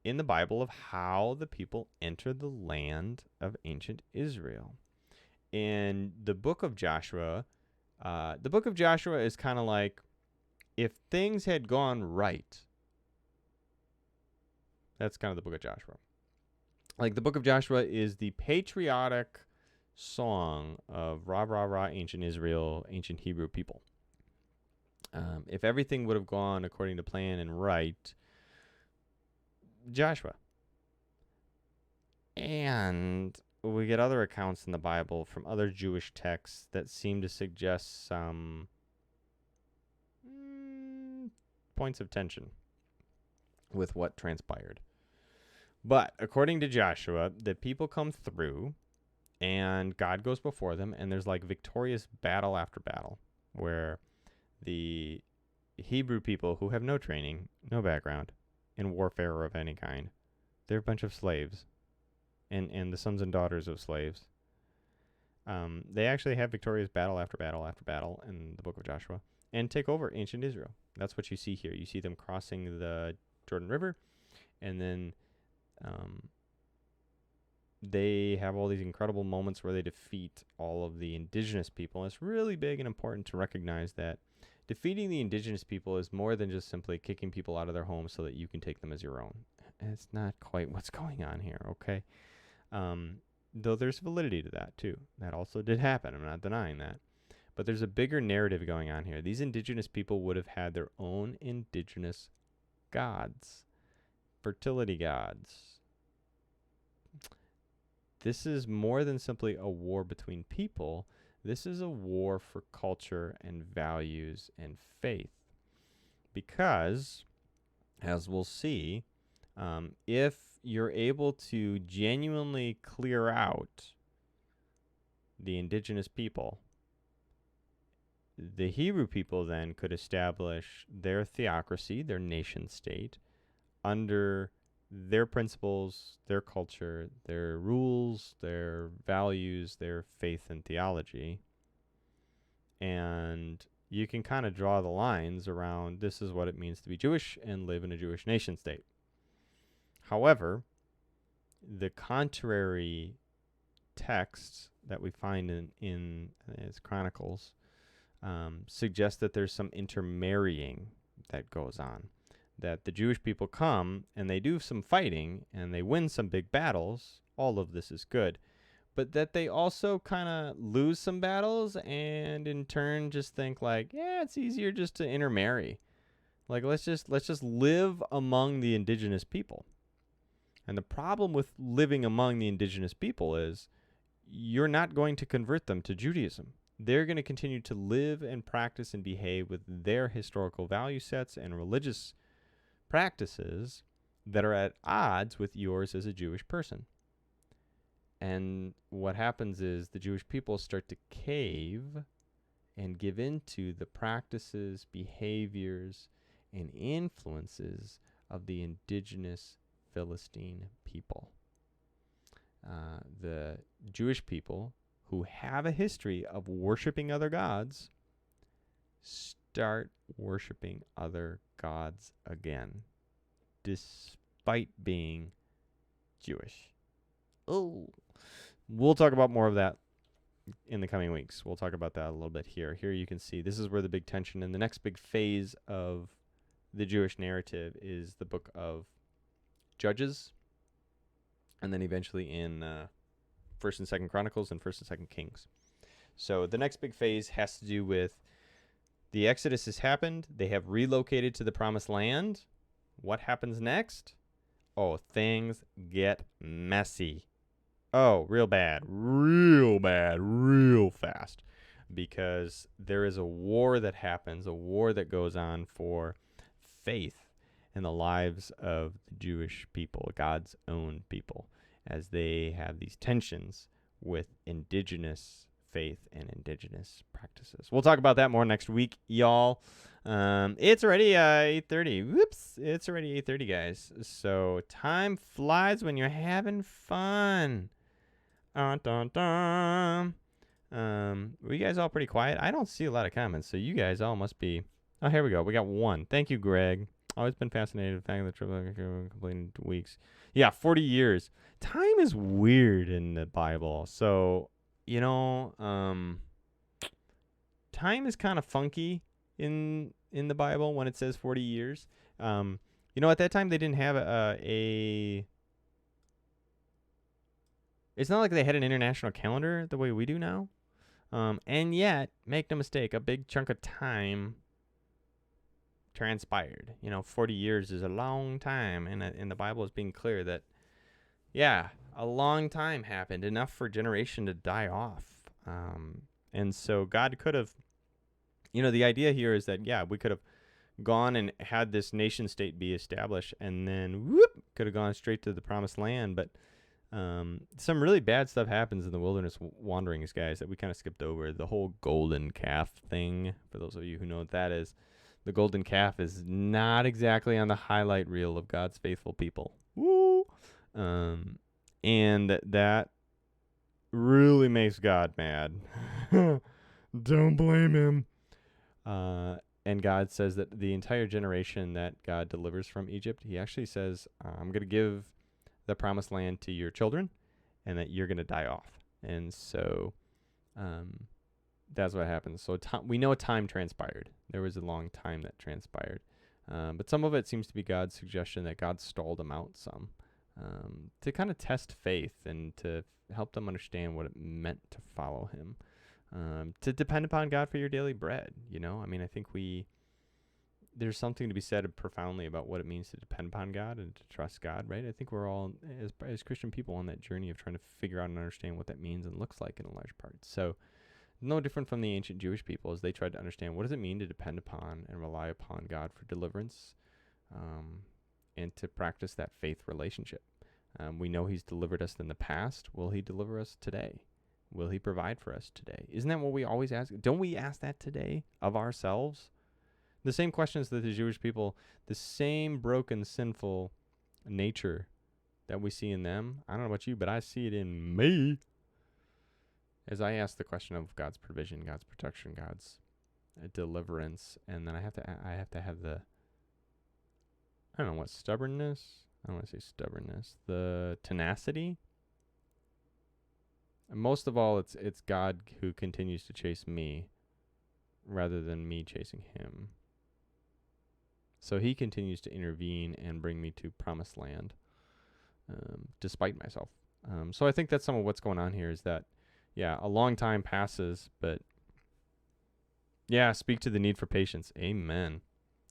A: in the Bible of how the people entered the land of ancient Israel. In the book of Joshua, is kind of like if things had gone right. That's kind of the book of Joshua. Like the book of Joshua is the patriotic song of rah, rah, rah, ancient Israel, ancient Hebrew people. If everything would have gone according to plan and right, Joshua. And we get other accounts in the Bible from other Jewish texts that seem to suggest some points of tension with what transpired. But according to Joshua, the people come through and God goes before them, and there's like victorious battle after battle where the Hebrew people who have no training, no background in warfare of any kind, they're a bunch of slaves and the sons and daughters of slaves. They actually have victorious battle after battle after battle in the book of Joshua and take over ancient Israel. That's what you see here. You see them crossing the Jordan River, and then they have all these incredible moments where they defeat all of the indigenous people. And it's really big and important to recognize that defeating the indigenous people is more than just simply kicking people out of their homes so that you can take them as your own. It's not quite what's going on here, okay? Though there's validity to that, too. That also did happen. I'm not denying that. But there's a bigger narrative going on here. These indigenous people would have had their own indigenous gods, fertility gods. This is more than simply a war between people. This is a war for culture and values and faith. Because, as we'll see, if you're able to genuinely clear out the indigenous people, the Hebrew people then could establish their theocracy, their nation state, under their principles, their culture, their rules, their values, their faith and theology. And you can kind of draw the lines around this is what it means to be Jewish and live in a Jewish nation state. However, the contrary texts that we find in its Chronicles suggest that there's some intermarrying that goes on. That the Jewish people come and they do some fighting and they win some big battles. All of this is good. But that they also kind of lose some battles and in turn just think like, yeah, it's easier just to intermarry. Like let's just live among the indigenous people. And the problem with living among the indigenous people is you're not going to convert them to Judaism. They're going to continue to live and practice and behave with their historical value sets and religious practices that are at odds with yours as a Jewish person. And what happens is the Jewish people start to cave and give into the practices, behaviors, and influences of the indigenous Philistine people. The Jewish people who have a history of worshiping other gods start worshiping other gods again, despite being Jewish. Oh, We'll talk about more of that in the coming weeks. We'll talk about that a little bit here. Here you can see this is where the big tension and the next big phase of the Jewish narrative is the book of Judges, and then eventually in 1st and 2nd Chronicles and 1st and 2nd Kings. So the next big phase has to do with the Exodus has happened. They have relocated to the Promised Land. What happens next? Oh, things get messy. Oh, real bad, real fast. Because there is a war that happens, a war that goes on for faith in the lives of the Jewish people, God's own people, as they have these tensions with indigenous faith and indigenous practices. We'll talk about that more next week, y'all. It's already 8:30. Whoops, it's already 8:30, guys. So time flies when you're having fun. Were you guys all pretty quiet? I don't see a lot of comments, so you guys all must be. Oh, here we go. We got one. Thank you, Greg. Always been fascinated with the fact that the tribulation completed 2 weeks. Yeah, 40 years. Time is weird in the Bible. So, time is kind of funky in the Bible when it says 40 years. At that time they didn't have a it's not like they had an international calendar the way we do now. And yet, make no mistake, a big chunk of time transpired. 40 years is a long time, and the Bible is being clear that, yeah, a long time happened, enough for a generation to die off. And so God could have, the idea here is that, yeah, we could have gone and had this nation state be established, and then, could have gone straight to the Promised Land, but some really bad stuff happens in the wilderness wanderings, guys, that we kind of skipped over. The whole golden calf thing, for those of you who know what that is, the golden calf is not exactly on the highlight reel of God's faithful people. Woo! And that really makes God mad. Don't blame him. And God says that the entire generation that God delivers from Egypt, he actually says, I'm going to give the Promised Land to your children, and that you're going to die off. And so that's what happens. So we know time transpired. There was a long time that transpired. But some of it seems to be God's suggestion that God stalled them out some to kind of test faith and to help them understand what it meant to follow him, to depend upon God for your daily bread. I think there's something to be said profoundly about what it means to depend upon God and to trust God, right? I think we're all, as Christian people, on that journey of trying to figure out and understand what that means and looks like in a large part. So no different from the ancient Jewish people as they tried to understand what does it mean to depend upon and rely upon God for deliverance, and to practice that faith relationship. We know he's delivered us in the past. Will he deliver us today? Will he provide for us today? Isn't that what we always ask? Don't we ask that today of ourselves? The same questions that the Jewish people, the same broken, sinful nature that we see in them. I don't know about you, but I see it in me. As I ask the question of God's provision, God's protection, God's deliverance, and then I have to have the, I don't know what, stubbornness? I don't want to say stubbornness. The tenacity. And most of all, it's God who continues to chase me rather than me chasing him. So he continues to intervene and bring me to Promised Land, despite myself. So I think that's some of what's going on here is that, yeah, a long time passes, but yeah, speak to the need for patience. Amen.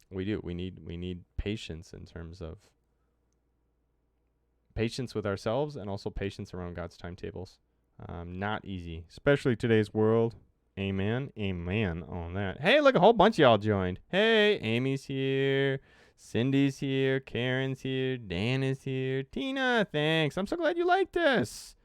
A: We do. We need patience in terms of patience with ourselves and also patience around God's timetables. Not easy, especially today's world. Amen. Amen on that. Hey, look, a whole bunch of y'all joined. Hey, Amy's here. Cindy's here. Karen's here. Dan is here. Tina, thanks. I'm so glad you liked this.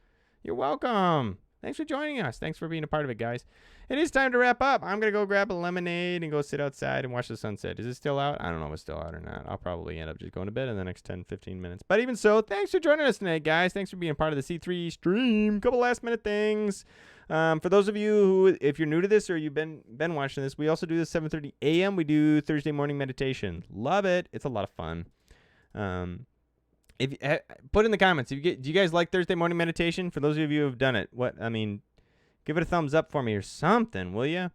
A: You're welcome. Thanks for joining us. Thanks for being a part of it, guys. It is time to wrap up. I'm going to go grab a lemonade and go sit outside and watch the sunset. Is it still out? I don't know if it's still out or not. I'll probably end up just going to bed in the next 10, 15 minutes. But even so, thanks for joining us tonight, guys. Thanks for being a part of the C3 stream. Couple last minute things. For those of you who, if you're new to this or you've been watching this, we also do this 7:30 a.m. We do Thursday morning meditation. Love it. It's a lot of fun. If put in the comments, do you guys like Thursday morning meditation? For those of you who have done it, give it a thumbs up for me or something, will you?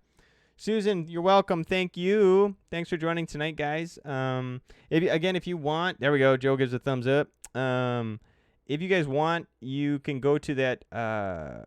A: Susan, you're welcome. Thank you. Thanks for joining tonight, guys. If you want, there we go. Joe gives a thumbs up. If you guys want, you can go to that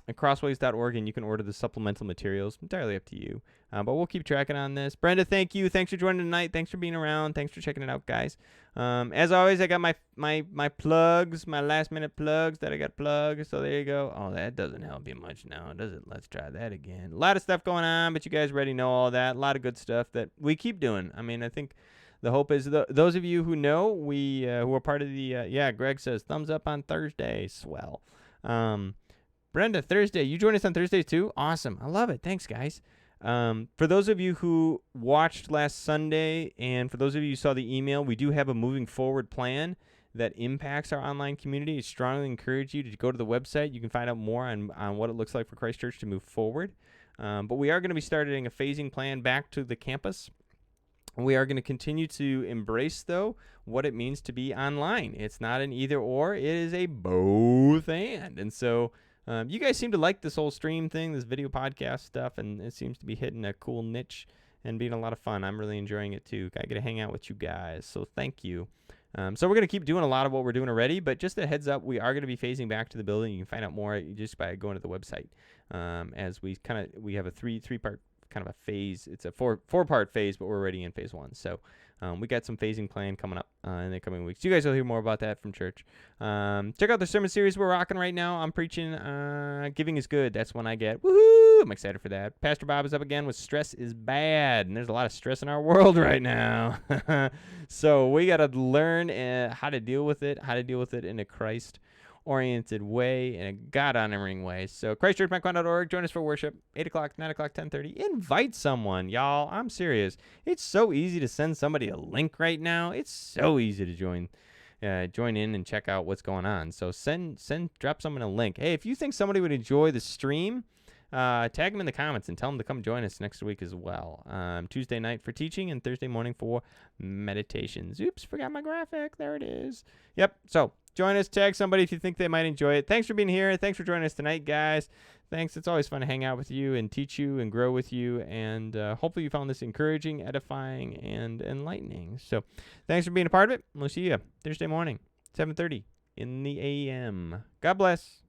A: crossways.org and you can order the supplemental materials. Entirely up to you. But we'll keep tracking on this. Brenda, thank you. Thanks for joining tonight. Thanks for being around. Thanks for checking it out, guys. As always, I got my plugs, my last minute plugs that I got plugged. So there you go. Oh, that doesn't help you much now, does it? Let's try that again. A lot of stuff going on, but you guys already know all that. A lot of good stuff that we keep doing. I mean, I think the hope is those of you who know, who are part of the, Greg says, thumbs up on Thursday. Swell. Brenda, Thursday. You join us on Thursdays too? Awesome. I love it. Thanks, guys. For those of you who watched last Sunday, and for those of you who saw the email, we do have a moving forward plan that impacts our online community. I strongly encourage you to go to the website. You can find out more on what it looks like for Christ Church to move forward. But we are going to be starting a phasing plan back to the campus. We are going to continue to embrace, though, what it means to be online. It's not an either or. It is a both and. And so you guys seem to like this whole stream thing, this video podcast stuff, and it seems to be hitting a cool niche and being a lot of fun. I'm really enjoying it, too. I get to hang out with you guys, so thank you. So we're going to keep doing a lot of what we're doing already, but just a heads up, we are going to be phasing back to the building. You can find out more just by going to the website. As we have a three-part kind of a phase. It's a four-part phase, but we're already in phase 1. So we got some phasing plan coming up in the coming weeks. You guys will hear more about that from church. Check out the sermon series we're rocking right now. I'm preaching Giving is Good. That's one I get. Woohoo! I'm excited for that. Pastor Bob is up again with Stress is Bad, and there's a lot of stress in our world right now. So we got to learn how to deal with it, in a Christ-oriented way, in a God-honoring way. So ChristChurchMcCon.org. Join us for worship, 8 o'clock, 9 o'clock, 10:30. Invite someone, y'all. I'm serious. It's so easy to send somebody a link right now. It's so easy to join in and check out what's going on. So drop someone a link. Hey, if you think somebody would enjoy the stream, tag them in the comments and tell them to come join us next week as well. Tuesday night for teaching and Thursday morning for meditations. Oops, forgot my graphic. There it is. Yep. So join us. Tag somebody if you think they might enjoy it. Thanks for being here. Thanks for joining us tonight, guys. Thanks. It's always fun to hang out with you and teach you and grow with you. And hopefully you found this encouraging, edifying, and enlightening. So thanks for being a part of it. We'll see you Thursday morning, 7:30 in the a.m. God bless.